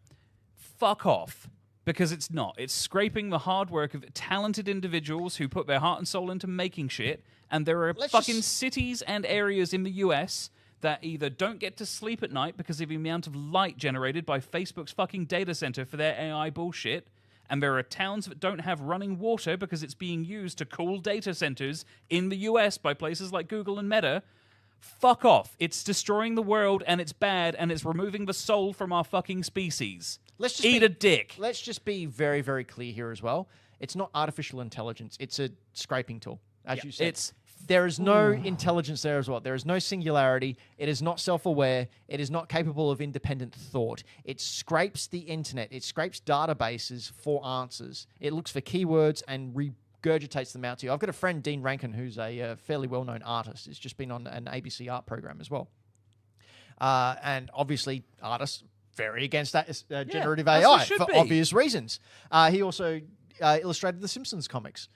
fuck off. Because it's not. It's scraping the hard work of talented individuals who put their heart and soul into making shit, and there are Let's fucking just- cities and areas in the US that either don't get to sleep at night because of the amount of light generated by Facebook's fucking data center for their AI bullshit, and there are towns that don't have running water because it's being used to cool data centers in the US by places like Google and Meta. Fuck off. It's destroying the world, and it's bad, and it's removing the soul from our fucking species. Let's just Eat be- a dick. Let's just be very, very clear here as well. It's not artificial intelligence. It's a scraping tool, as you said. There is no intelligence there as well. There is no singularity. It is not self-aware. It is not capable of independent thought. It scrapes the internet. It scrapes databases for answers. It looks for keywords and regurgitates them out to you. I've got a friend, Dean Rankin, who's a fairly well-known artist. He's just been on an ABC art program as well. And obviously, artists very against that generative as AI they should for be. obvious reasons. He also illustrated the Simpsons comics.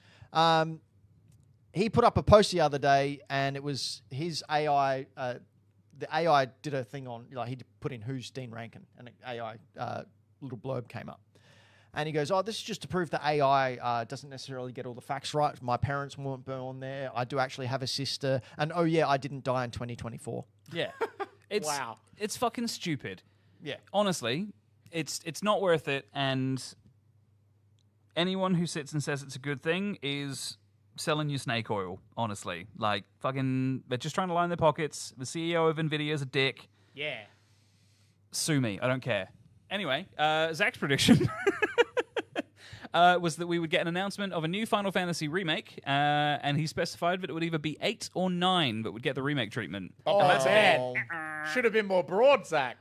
He put up a post the other day, and it was his AI. The AI did a thing on, like, he put in "Who's Dean Rankin," and an AI little blurb came up. And he goes, "Oh, this is just to prove that AI doesn't necessarily get all the facts right. My parents weren't born there. I do actually have a sister, and oh yeah, I didn't die in 2024." Yeah. It's, Wow. It's fucking stupid. Yeah. Honestly, it's not worth it, and anyone who sits and says it's a good thing is selling you snake oil, honestly. Like, fucking, they're just trying to line their pockets. The CEO of NVIDIA is a dick. Yeah. Sue me. I don't care. Anyway, Zach's prediction was that we would get an announcement of a new Final Fantasy remake, and he specified that it would either be 8 or 9 that would get the remake treatment. Oh, that's man. Should have been more broad, Zach.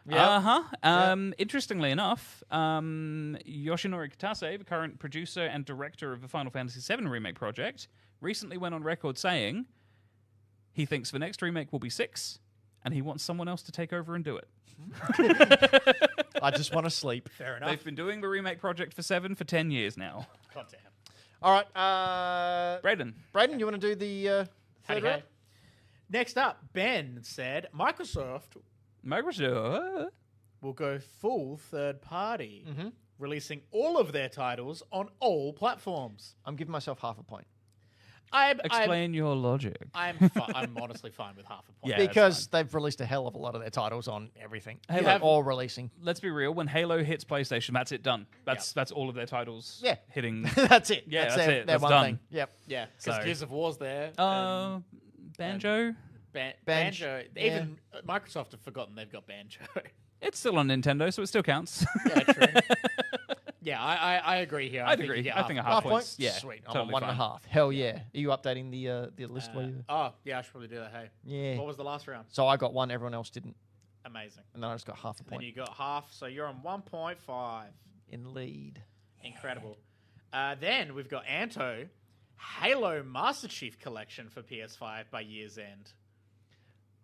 Interestingly enough, Yoshinori Kitase, the current producer and director of the Final Fantasy VII remake project, recently went on record saying he thinks the next remake will be 6, and he wants someone else to take over and do it. I just want to sleep. Fair enough. They've been doing the remake project for 7 for 10 years now. God damn. All right, Brayden. Brayden, you want to do the third Howdy, round? hey. Next up, Ben said Microsoft Microsoft. will go full third party, Mm-hmm. releasing all of their titles on all platforms. I'm giving myself half a point. Explain your logic. I'm honestly fine with half a point. Yeah, that's Because they've released a hell of a lot of their titles on everything. Halo. They're all releasing. Let's be real. When Halo hits PlayStation, that's it. Done. That's all of their titles. Yeah. Hitting. That's it. Yeah, that's that's their, it. their That's one done. thing. Yep. Yeah, because So- Gears of War's there. Banjo. Banjo. Even Microsoft have forgotten they've got Banjo. It's still on Nintendo, so it still counts. Yeah, true. Yeah, I agree here. I'd think agree. you get I think a Half half point? points. Yeah, Sweet. I'm totally on 1.5. fine. Hell yeah. Are you updating the list? while you... Oh, yeah, I should probably do that. Hey. Yeah. What was the last round? So I got one, everyone else didn't. Amazing. And then I just got half a Then point you got half, so you're on 1.5. in lead. Incredible. Then we've got Anto, Halo Master Chief Collection for PS5 by year's end.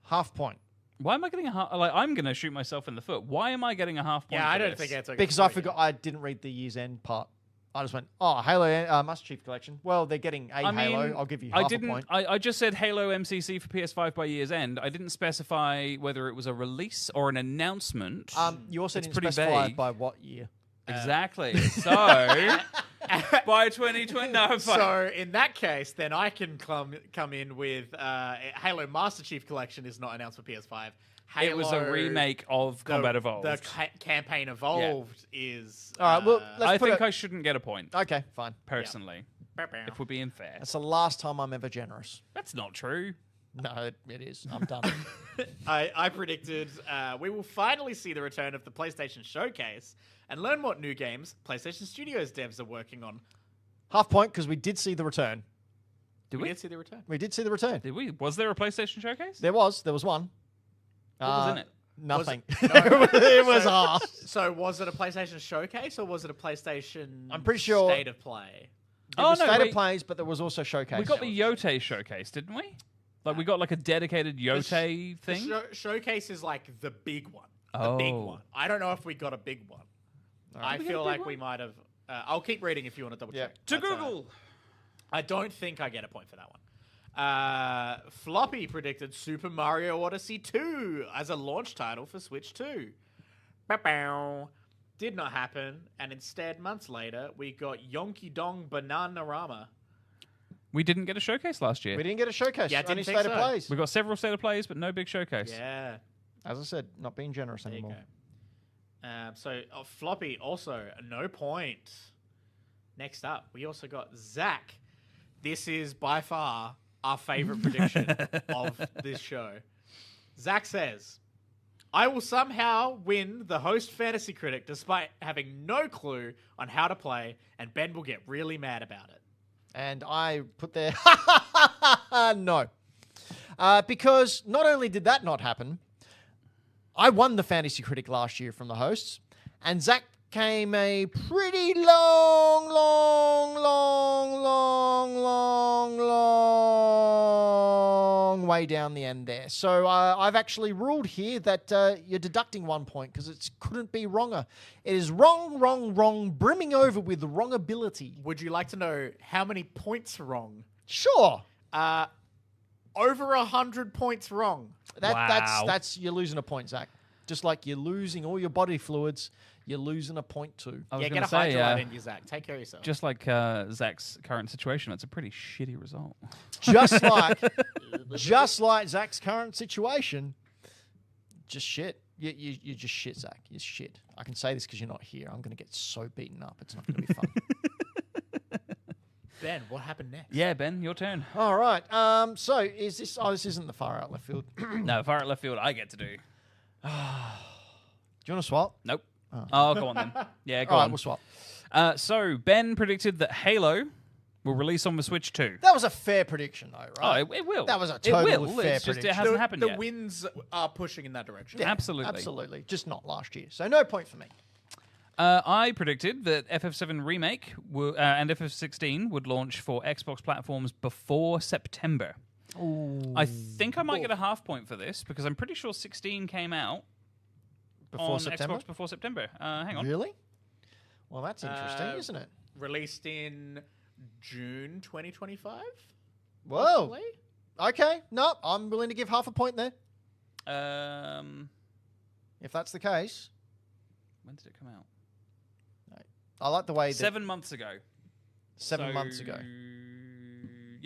Half point. Why am I getting a half? Like, I'm going to shoot myself in the foot. Why am I getting a half point? Yeah, for I don't this? think Anto gets Because a I point forgot, yet. I didn't read the year's end part. I just went, oh, Halo Master Chief Collection. Well, they're getting a Halo. I'll give you half a point. I just said Halo MCC for PS5 by year's end. I didn't specify whether it was a release or an announcement. You also It's didn't pretty specify vague. by what year. Exactly. So by 2020, no, fine. So in that case, then I can come in with Halo Master Chief Collection is not announced for PS5. Halo, it was a remake of Combat Evolved. The campaign Evolved is. All right, well, let's I put think it... I shouldn't get a point Okay, fine. personally. If we're being fair, That's the last time I'm ever generous. that's not true. No, it is. I'm done. I predicted we will finally see the return of the PlayStation Showcase and learn what new games PlayStation Studios devs are working on. half point because we did see the return. Did We we? did see the return. We did see the return. Did we? Was there a PlayStation showcase? There was one. What was in it? Nothing. No. It was half. So was it a PlayStation Showcase or was it a PlayStation I'm pretty sure- State of Play? There Oh, was no, State wait. of Plays, but there was also Showcase. We got the Yote showcase, didn't we? Like we got like a dedicated Yote thing. Showcase is like the big one. The big Oh. one. I don't know if we got a big one. I Did we get feel a big like one? we might have. I'll keep reading if you want to double check. To But, Google. I don't think I get a point for that one. Floppy predicted Super Mario Odyssey 2 as a launch title for Switch 2. Bow. Did not happen, and instead, months later, we got Yonky Dong Bananarama. We didn't get a showcase last year. We didn't get a Showcase. Yeah, I Only didn't think State of so. Plays. We got several state of plays, but no big showcase. Yeah, As I said, not being generous there you anymore. go. So, Floppy also, no point. Next up, we also got Zach. This is by far our favorite prediction of this show. Zach says, I will somehow win the host fantasy critic despite having no clue on how to play, and Ben will get really mad about it. And I put there, no. Because not only did that not happen, I won the Fantasy Critic last year from the hosts, and Zach came a pretty long way down the end there. So I've actually ruled here that you're deducting 1 point because it couldn't be wronger. It is wrong, brimming over with wrongability. Would you like to know how many points wrong? Sure. Over 100 points wrong. Wow. That's you're losing a point, Zach. Just like you're losing all your body fluids, you're losing a point too. I was Yeah, gonna get a say, hydrolyte in you, Zach. Take care of yourself. just like Zach's current situation, that's a pretty shitty result. Just like Zach's current situation. Just shit. You're just shit, Zach. You're shit. I can say this because you're not here. I'm going to get so beaten up. It's not going to be fun. Ben, what happened next? Yeah, Ben, your turn. All right. So is this? Oh, this isn't the far out left field. Do No, far out left field, I get to do. you want to swap? Nope. Oh, go on then. Yeah, go All right, on. we'll swap. So Ben predicted that Halo will release on the Switch 2. That was a fair prediction, though, Oh, right? it will. That was a It total will. fair It's just it prediction. hasn't happened The yet. winds are pushing in that direction. Yeah, Absolutely. Absolutely. Just not last year. So no point for me. I predicted that FF7 Remake and FF16 would launch for Xbox platforms before September. Ooh. I think I might get a half point for this because I'm pretty sure 16 came out Before on September? Xbox before September. Hang on. Really? Well, that's interesting, isn't it? Released in June 2025? Whoa. Possibly? Okay. No, I'm willing to give half a point there. If that's the case. When did it come out? I like the way that 7 months ago. 7 So, months ago.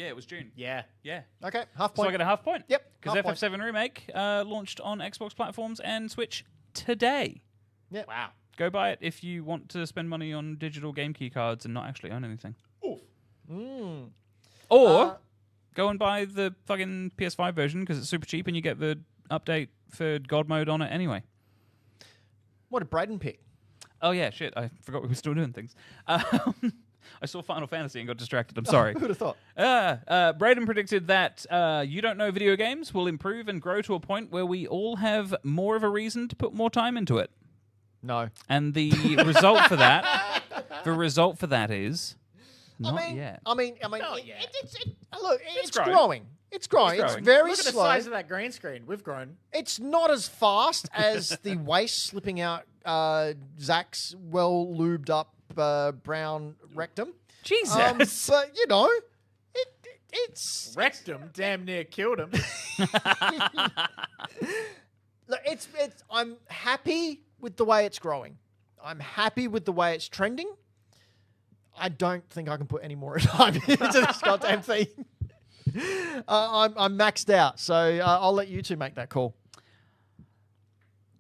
Yeah, it was June. Yeah. Yeah. Okay, half So I point. get a half point. Yep, Because half point. FF7 Remake launched on Xbox platforms and Switch today. Wow. Go buy it if you want to spend money on digital game key cards and not actually own anything. Oof. Or go and buy the fucking PS5 version because it's super cheap and you get the update for God mode on it anyway. What did Brayden pick? Oh yeah, shit! I forgot we were still doing things. I saw Final Fantasy and got distracted. I'm sorry. Who would have thought? Brayden predicted that You Don't Know video games will improve and grow to a point where we all have more of a reason to put more time into it. No. And the result for that, is not yet. Not yet. It's growing. growing. It's growing. It's growing. very Look at the slow. size of that green screen. We've grown. It's not as fast as the waste slipping out Zach's well-lubed up brown rectum. Jesus. But, you know, it's... Wrecked him. Damn near killed him. Look, I'm happy with the way it's growing. I'm happy with the way it's trending. I don't think I can put any more time into this goddamn thing. I'm maxed out, so I'll let you two make that call.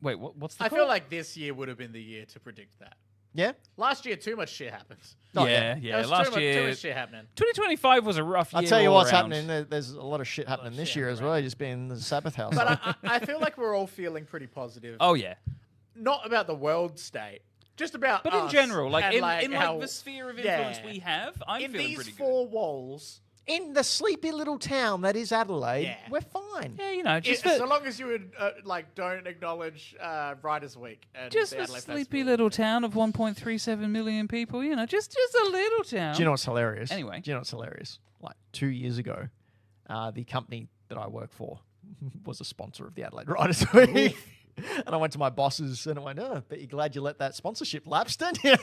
Wait, what's the I call? feel like this year would have been the year to predict that. Yeah? Last year, too much shit happened. Oh, yeah. There was Last too year, much shit happening. 2025 was a rough year. I'll tell you all what's around. happening. There's a lot of shit happening this shit year as happening. well. Just being in the Sabbath house. But I feel like we're all feeling pretty positive. Oh yeah, Not about the world state, just about but in us general, like and in how- the sphere of influence Yeah. we have, I'm in feeling these pretty good. four walls. in the sleepy little town that is Adelaide, Yeah. we're fine. Yeah, you know, just So for, long as you would don't acknowledge Writers Week and just the a Adelaide sleepy Festival. little town of 1.37 million people. You know, just a little town. Do you know what's hilarious? Anyway. Do you know what's hilarious? Like 2 years ago, the company that I work for was a sponsor of the Adelaide Writers Week. And I went to my bosses and I went, oh, bet you're glad you let that sponsorship lapse, didn't you?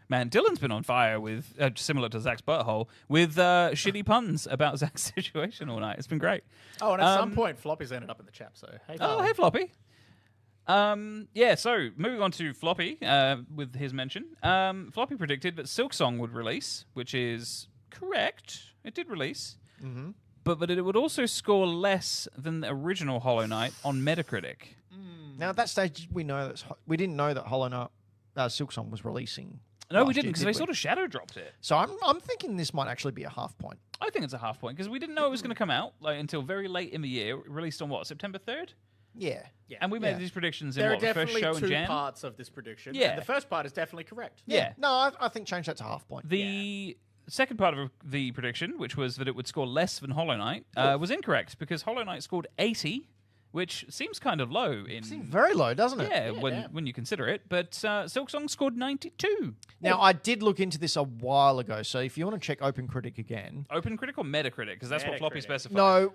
Man, Dylan's been on fire with, similar to Zach's butthole, with shitty puns about Zach's situation all night. It's been great. Oh, and at some point, Floppy's ended up in the chat. So hey, Oh, hey, Floppy. Yeah, so moving on to Floppy with his mention. Floppy predicted that Silksong would release, which is correct. It did release. Mm-hmm. But it would also score less than the original Hollow Knight on Metacritic. Now, at that stage, we didn't know that Hollow Knight Silksong was releasing. No, we last didn't, year, because did they we? sort of shadow dropped it. So I'm thinking this might actually be a half point. I think it's a half point, because we didn't know it was going to come out until very late in the year. Released on what, September 3rd? Yeah. And we made Yeah. these predictions in there are what, the first definitely show in two Jan? parts of this prediction. Yeah. And the first part is definitely correct. Yeah. No, I think change that to half point. The second part of the prediction, which was that it would score less than Hollow Knight, was incorrect, because Hollow Knight scored 80, which seems kind of low in... Seems very low, doesn't it? Yeah, when you consider it. But Silksong scored 92. Now, I did look into this a while ago, so if you want to check OpenCritic again. OpenCritic or Metacritic? Because that's what Floppy Metacritic. specified. No.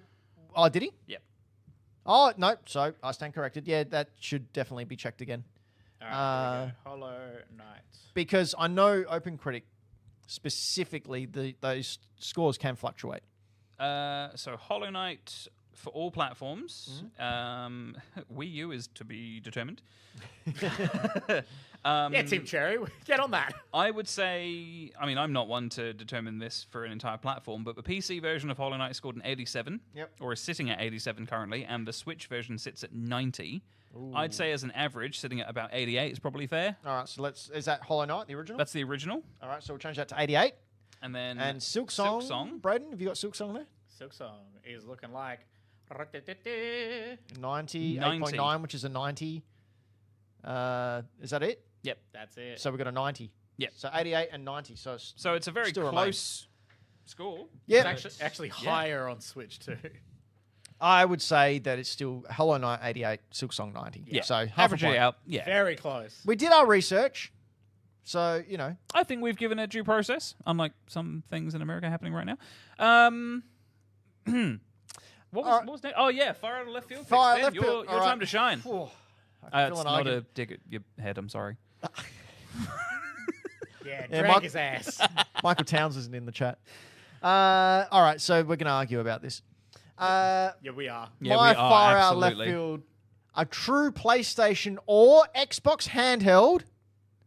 Oh, did he? Yep. Oh, no. So I stand corrected. Yeah, that should definitely be checked again. All right, there we go. Hollow Knight. Because I know OpenCritic specifically, those scores can fluctuate. So Hollow Knight for all platforms. Wii U is to be determined. Yeah, Team Cherry, get on that. I would say, I mean, I'm not one to determine this for an entire platform, but the PC version of Hollow Knight scored an 87, or is sitting at 87 currently, and the Switch version sits at 90. I'd say as an average, sitting at about 88 is probably fair. All right, so is that Hollow Knight, the original? That's the original. All right, so we'll change that to 88. And then And Silksong. Silksong. Brayden, have you got Silksong there? Silksong is looking like 90, 90. 8.9, which is a 90. Is that it? Yep. That's it. So we've got a 90. Yep. So 88 and 90. So it's a very still close score. Yeah. It's actually higher on Switch too. I would say that it's still Hollow Knight 88, Silksong 90. Yeah. So half Average a point. it out. Yeah. Very close. We did our research. So, you know. I think we've given it due process, unlike some things in America happening right now. What was next? Oh, yeah, Fire Out of Left Field. picks. Fire Ben, left your field. your All time right. to shine. Phew. I It's feel an not argument. a dig at your head, I'm sorry. Yeah, Yeah, drag his ass. Michael Towns isn't in the chat. All right, so we're going to argue about this. Yeah, we are. Yeah, my we are, Fire Out Left absolutely. Field, a true PlayStation or Xbox handheld,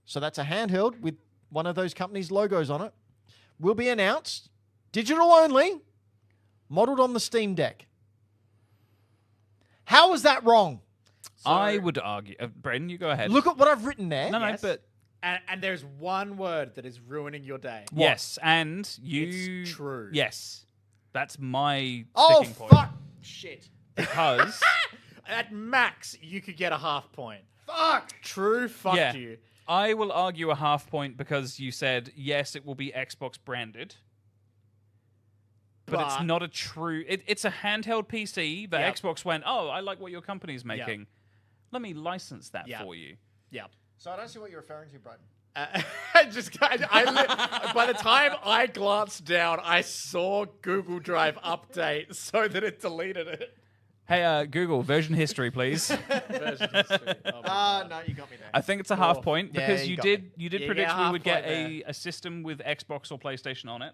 so that's a handheld with one of those companies' logos on it, will be announced Digital only, modeled on the Steam Deck. How is that wrong? So, I would argue. Brayden, you go ahead. Look at what I've written there. No, yes. but and there's one word that is ruining your day. yes, and you. It's true. Yes, that's my Oh, sticking point. fuck. Shit. Because At max, you could get a half point. Fuck. True, fucked Yeah. you. I will argue a half point because you said yes, it will be Xbox branded. But it's not a true. It's a handheld PC that Yep. Xbox went, oh, I like what your company's making. Let me license that Yep. for you. Yeah. So I don't see what you're referring to, Brayden. By the time I glanced down, I saw Google Drive update so that it deleted it. Hey, Google, version history, please. Version history. Oh my God. No, you got me there. I think it's a half Oh. point Yeah, because you you got did me. you did You predict get a we half would get point a system with Xbox or PlayStation on it.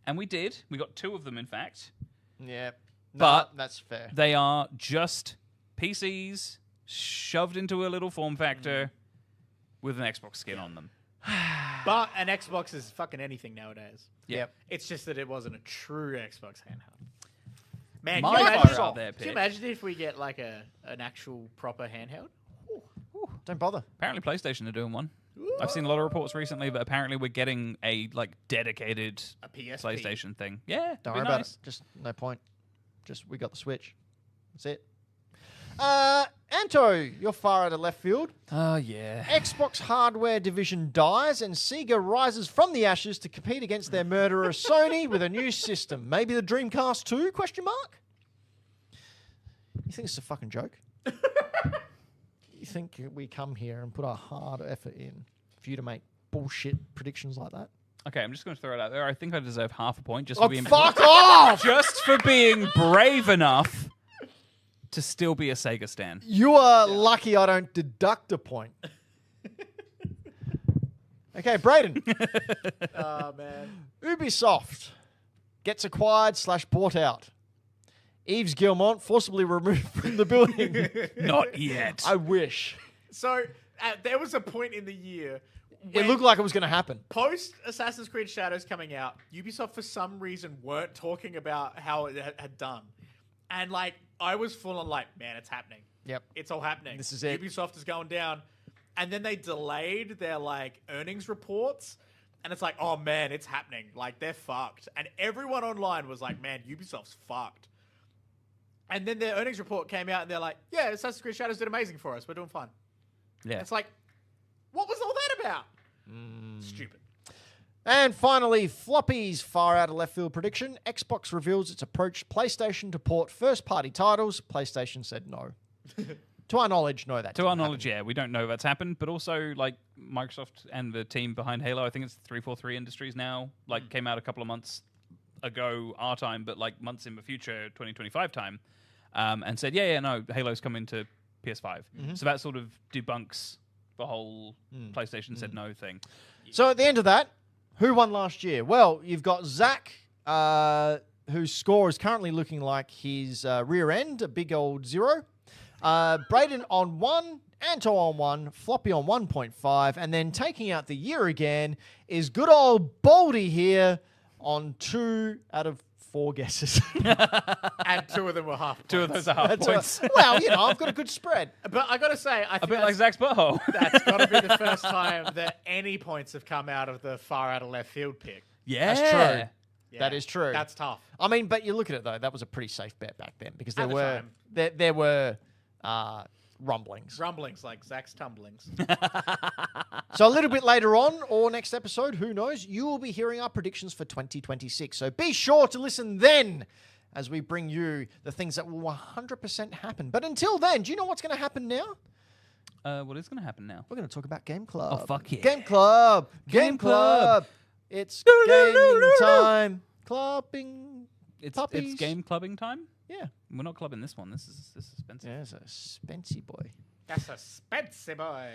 And we did. We got 2 of them, in fact. Yeah. No, But- that's fair. They are just PCs shoved into a little form factor with an Xbox skin on them. But an Xbox is fucking anything nowadays. Yep. It's just that it wasn't a true Xbox handheld. Man, My can you fire imagine, out there, can you Pete. imagine if we get like an actual proper handheld? Don't bother. Apparently PlayStation are doing one. I've seen a lot of reports recently, but apparently we're getting a dedicated A PSP. PlayStation thing. Yeah, Don't be worry about nice. it. Just no point. Just we got the Switch. That's it. Anto, you're far out of left field. Oh yeah. Xbox hardware division dies and Sega rises from the ashes to compete against their murderer Sony with a new system. Maybe the Dreamcast 2? Question mark? You think it's a fucking joke? You think we come here and put our hard effort in for you to make bullshit predictions like that? Okay, I'm just going to throw it out there. I think I deserve half a point just Oh, for being fuck off! just for being brave enough to still be a Sega stan. You are lucky I don't deduct a point. Okay, Brayden. Oh, man. Ubisoft gets acquired / bought out. Yves Guillemot forcibly removed from the building. Not yet. I wish. So there was a point in the year It when looked like it was going to happen. post Assassin's Creed Shadows coming out, Ubisoft for some reason weren't talking about how it had done. And like, I was full on like, man, it's happening. Yep. It's all happening. This is it. Ubisoft is going down. And then they delayed their like earnings reports. And it's like, oh man, it's happening. Like, they're fucked. And everyone online was like, man, Ubisoft's fucked. And then their earnings report came out and they're like, yeah, Assassin's Creed Shadows did amazing for us. We're doing fine. Yeah. It's like, what was all that about? Stupid. And finally, Floppy's far out of left field prediction. Xbox reveals its approach to PlayStation to port first-party titles. PlayStation said no. To our knowledge, no, that To our didn't knowledge, happen. yeah, we don't know that's happened, but also like Microsoft and the team behind Halo, I think it's 343 Industries now, like came out a couple of months ago our time, but like months in the future, 2025 time, and said, no, Halo's coming to PS5. So that sort of debunks the whole PlayStation said no thing. So at the end of that, who won last year? Well, you've got Zach, whose score is currently looking like his rear end, a big old 0. Brayden on 1, Anto on 1, Floppy on 1.5, and then taking out the year again is good old Baldy here on 2 out of 4 guesses. And 2 of them were half points. 2 of those are half That's points. well, I've got a good spread. But I gotta say, I A think bit like Zach's butthole. that's got to be the first time that any points have come out of the far out of left field pick. Yeah. That's true. Yeah, That is true. That's tough. I mean, but you look at it though, that was a pretty safe bet back then because At the time. there were rumblings. Rumblings like Zach's tumblings. So a little bit later on, or next episode, who knows, you will be hearing our predictions for 2026. So be sure to listen then as we bring you the things that will 100% happen. But until then, do you know what's going to happen now? What is going to happen now? We're going to talk about Game Club. Oh, fuck yeah. Game Club. Game Game Club. Club. It's gaming time. Clubbing. It's Puppies. game clubbing time. Yeah. We're not clubbing this one. This is expensive. Yeah, it's a Spency boy. That's a Spencer boy.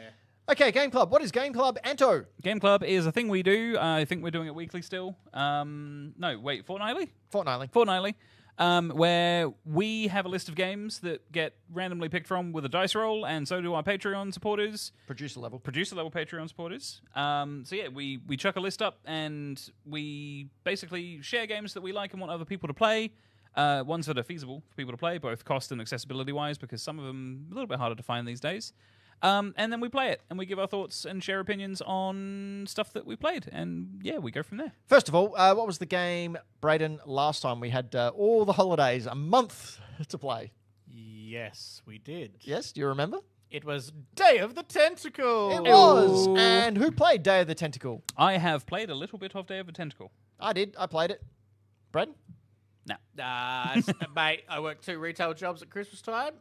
Okay, Game Club. What is Game Club? Anto. Game Club is a thing we do. I think we're doing it weekly still. No, wait, fortnightly? Fortnightly. Fortnightly. where we have a list of games that get randomly picked from with a dice roll, and so do our Patreon supporters. Producer level Patreon supporters. So yeah, we chuck a list up, and we basically share games that we like and want other people to play. Ones that are feasible for people to play, both cost and accessibility-wise, because some of them are a little bit harder to find these days. And then we play it, and we give our thoughts and share opinions on stuff that we played. And yeah, we go from there. First of all, what was the game, Brayden, last time? We had all the holidays, a month to play. Yes, we did. Yes, do you remember? It was Day of the Tentacle. It was. And who played Day of the Tentacle? I have played a little bit of Day of the Tentacle. I did. I played it. Brayden? No. Mate, I worked 2 retail jobs at Christmas time.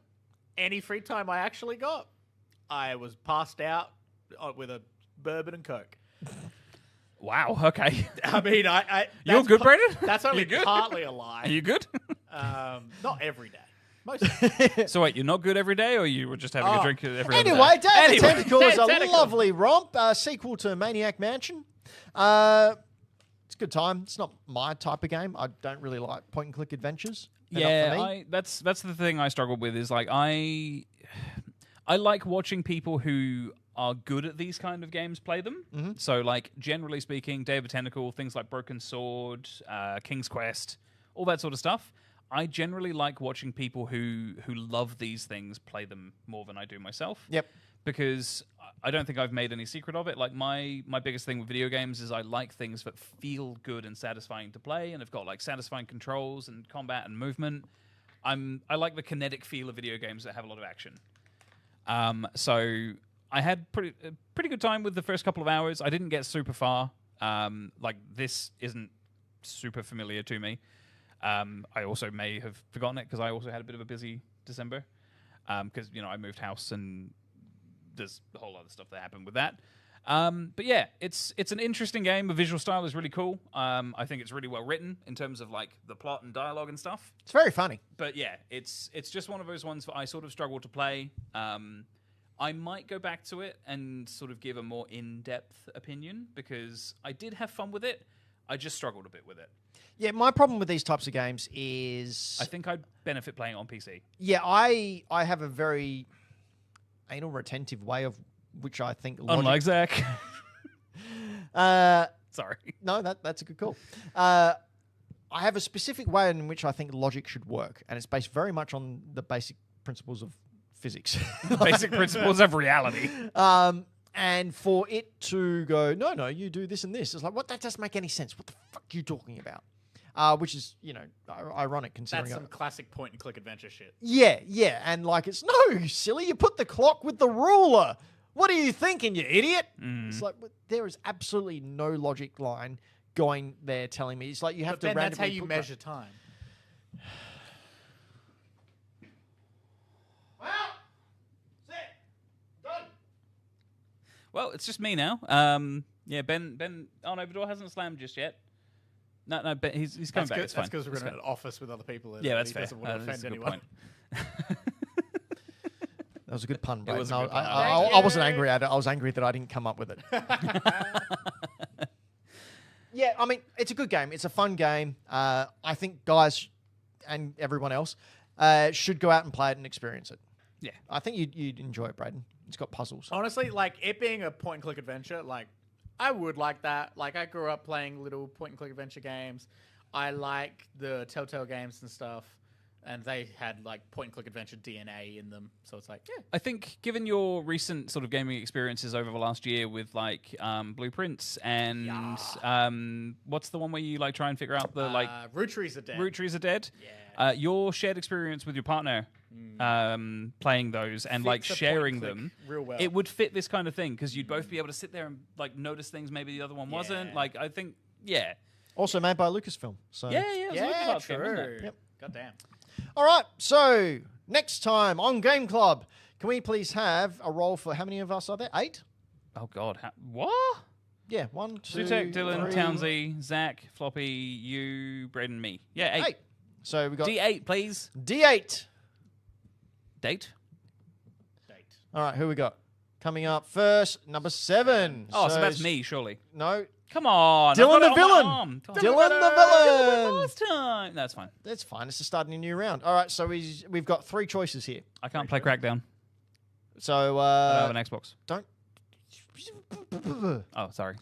Any free time I actually got, I was passed out with a bourbon and Coke. Wow, okay. I mean, You're good, Brayden? That's only You good? partly a lie. Are you good? Not every day. Most of the time. So wait, you're not good every day, or you were just having a drink every other day? Anyway, Day of the Tentacle is a Tentacle. lovely romp, sequel to Maniac Mansion. It's a good time. It's not my type of game. I don't really like point-and-click adventures. They're not for me. That's the thing I struggled with is like I like watching people who are good at these kind of games play them. Mm-hmm. So like generally speaking, Day of the Tentacle, things like Broken Sword, King's Quest, all that sort of stuff. I generally like watching people who love these things play them more than I do myself. Yep. Because I don't think I've made any secret of it. Like my biggest thing with video games is I like things that feel good and satisfying to play, and have got like satisfying controls and combat and movement. I like the kinetic feel of video games that have a lot of action. So I had pretty good time with the first couple of hours. I didn't get super far. Like this isn't super familiar to me. I also may have forgotten it because I also had a bit of a busy December. Because I moved house and there's a whole other stuff that happened with that. But yeah, it's an interesting game. The visual style is really cool. I think it's really well written in terms of like the plot and dialogue and stuff. It's very funny. But yeah, it's just one of those ones that I sort of struggle to play. I might go back to it and sort of give a more in-depth opinion because I did have fun with it. I just struggled a bit with it. Yeah, my problem with these types of games is... I think I'd benefit playing it on PC. Yeah, I have a very anal retentive way of which I think... Unlike Zach. Sorry. No, that's a good call. I have a specific way in which I think logic should work, and it's based very much on the basic principles of physics. Basic principles of reality. And for it to go, no, you do this and this. It's like, what? That doesn't make any sense. What the fuck are you talking about? Which is, ironic considering... That's some classic point-and-click adventure shit. Yeah. And like, it's, no, silly, you put the clock with the ruler. What are you thinking, you idiot? It's like, there is absolutely no logic line going there telling me. It's like you have to randomly... That's how you measure time. Well, that's it. Done. Well, it's just me now. Yeah, Ben. Oh no, the door hasn't slammed just yet. No, Ben, he's coming back. It's fine. That's because we're in an office with other people in Yeah, it. that's He fair. doesn't want to That's offend a good anyone. point. That was a good pun, It Brayden. was a good pun. I wasn't angry at it. I was angry that I didn't come up with it. Yeah, I mean, it's a good game. It's a fun game. I think guys and everyone else should go out and play it and experience it. Yeah. I think you'd enjoy it, Brayden. It's got puzzles. Honestly, like, it being a point-and-click adventure, like, I would like that. Like, I grew up playing little point-and-click adventure games. I like the Telltale games and stuff. And they had, like, point-and-click adventure DNA in them. So it's like, yeah. I think, given your recent sort of gaming experiences over the last year with, like, Blueprints and what's the one where you, like, try and figure out the, like... Root Trees Are Dead. Root Trees Are Dead? Yeah. Your shared experience with your partner playing those and, like, Fits a sharing point-and-click them, real well. it would fit this kind of thing because you'd both be able to sit there and, like, notice things maybe the other one wasn't. Yeah. Like, I think, yeah. Also made by Lucasfilm. So. Yeah, it was a LucasArts game, wasn't true. it? Yep. Goddamn. All right, so next time on Game Club, can we please have a roll for how many of us are there? 8? Oh, God. What? Yeah, 1, 2, Sutek, Dylan, 3, Townsy, Zach, Floppy, you, Brayden, me. Yeah, 8. 8. So we got D8, please. D8. Date? Date. All right, who we got? coming up first, number 7. Oh, so that's me, surely. No. Come on. Dylan I've got the it on my villain. arm. Dylan the Dylan villain. last time. That's fine. That's fine. It's just starting a new round. All right, so we've got 3 choices here. I can't play Crackdown. So I don't have an Xbox. don't. Oh, sorry.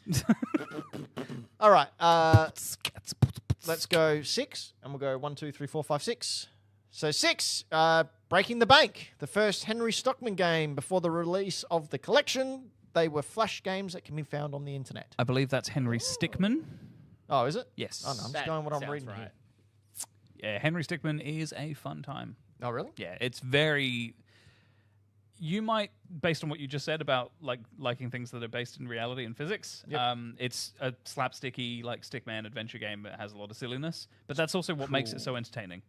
All right. Let's go 6, and we'll go 1, 2, 3, 4, 5, 6. So 6, Breaking the Bank, the first Henry Stockman game before the release of the collection. They were flash games that can be found on the internet. I believe that's Henry Stickmin. Oh, is it? Yes. Oh, no, I'm just That going what I'm sounds reading right. here. Yeah, Henry Stickmin is a fun time. Oh, really? Yeah, it's very... You might, based on what you just said about liking things that are based in reality and physics, Yep. it's a slapsticky, Stickman adventure game that has a lot of silliness. But that's also what makes it so entertaining.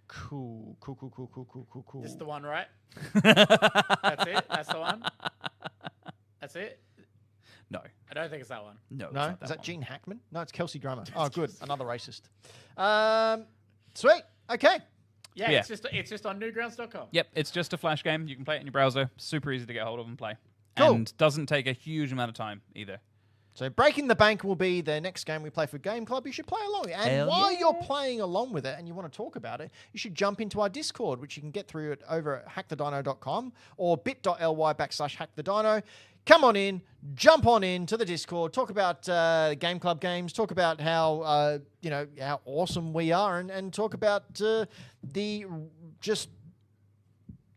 Cool. This is the one, right? That's it? That's the one? That's it? No. I don't think it's that one. No, it's No? not Is that one. Gene Hackman? No, it's Kelsey Grammer. Oh, good. Another racist. Sweet. Okay. Yeah, Yeah. it's just on newgrounds.com. Yep, it's just a flash game. You can play it in your browser. Super easy to get hold of and play. Cool. And doesn't take a huge amount of time either. So Breaking the Bank will be the next game we play for Game Club. You should play along. And Hell while yeah. you're playing along with it and you want to talk about it, you should jump into our Discord, which you can get through over at hackthedino.com or bit.ly/hackthedino. Come on in, jump on in to the Discord, talk about Game Club games, talk about how how awesome we are, and talk about the just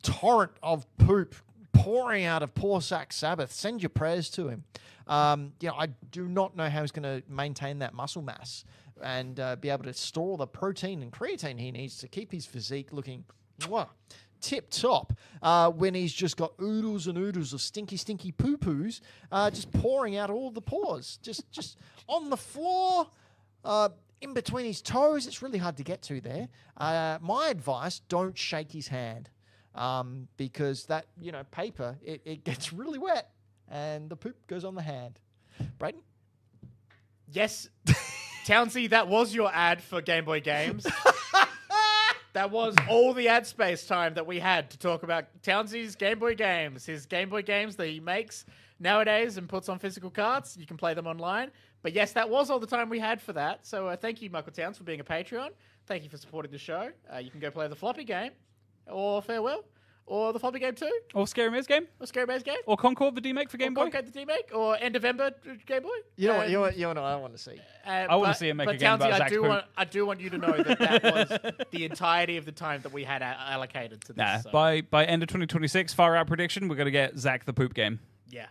torrent of poop pouring out of poor Zach Sabbath. Send your prayers to him. I do not know how he's going to maintain that muscle mass and be able to store the protein and creatine he needs to keep his physique looking tip top when he's just got oodles and oodles of stinky poo-poos just pouring out all the pores. Just on the floor, in between his toes. It's really hard to get to there. My advice, don't shake his hand because that, paper, it gets really wet and the poop goes on the hand. Brayden? Yes, Townsy, that was your ad for Game Boy Games. That was all the ad space time that we had to talk about Townsy's Game Boy games. His Game Boy games that he makes nowadays and puts on physical cards. You can play them online. But yes, that was all the time we had for that. So thank you, Michael Towns, for being a Patreon. Thank you for supporting the show. You can go play the Floppy game, or Farewell, or the Floppy game 2, Or Scary Maze game. or Scary Maze game, Or Concord, the remake for Game Boy. Conquer the D-Make, or End of Ember Game Boy. You know what I want to see? I wanna see him make a game Townsy, about Zach's poop. I do want you to know that was the entirety of the time that we had allocated to this. Nah, so, by end of 2026, far out prediction, we're going to get Zach the poop game. yeah.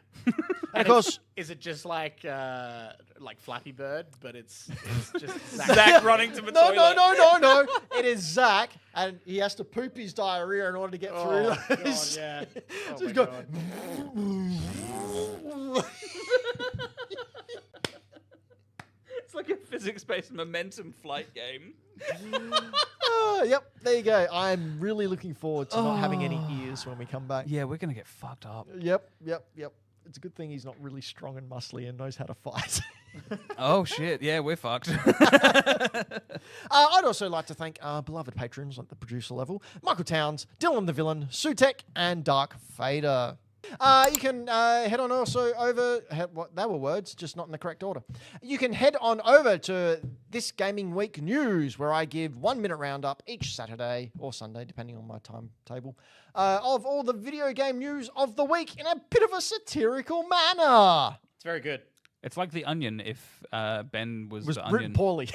Of course. Is it just like Flappy Bird, but it's just Zach running to the No, toilet. no. It is Zach, and he has to poop his diarrhea in order to get through God, those. yeah. Oh So my he's got. God. It's like a physics-based momentum flight game. Yep, there you go. I'm really looking forward to not having any ears when we come back. Yeah, we're going to get fucked up. Yep. It's a good thing he's not really strong and muscly and knows how to fight. Oh, shit. Yeah, we're fucked. I'd also like to thank our beloved patrons at the producer level, Michael Towns, Dylan the Villain, Sutek, and Dark Fader. You can head on also over... They were words, just not in the correct order. You can head on over to This Gaming Week News, where I give 1 minute roundup each Saturday or Sunday, depending on my timetable, of all the video game news of the week in a bit of a satirical manner. It's very good. It's like The Onion if Ben was It was the written Onion. poorly.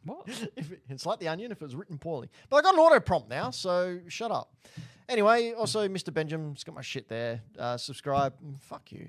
What? It's like The Onion if it was written poorly. But I got an auto prompt now, so shut up. Anyway, also, Mr. Benjamin's got my shit there. Subscribe. Fuck you.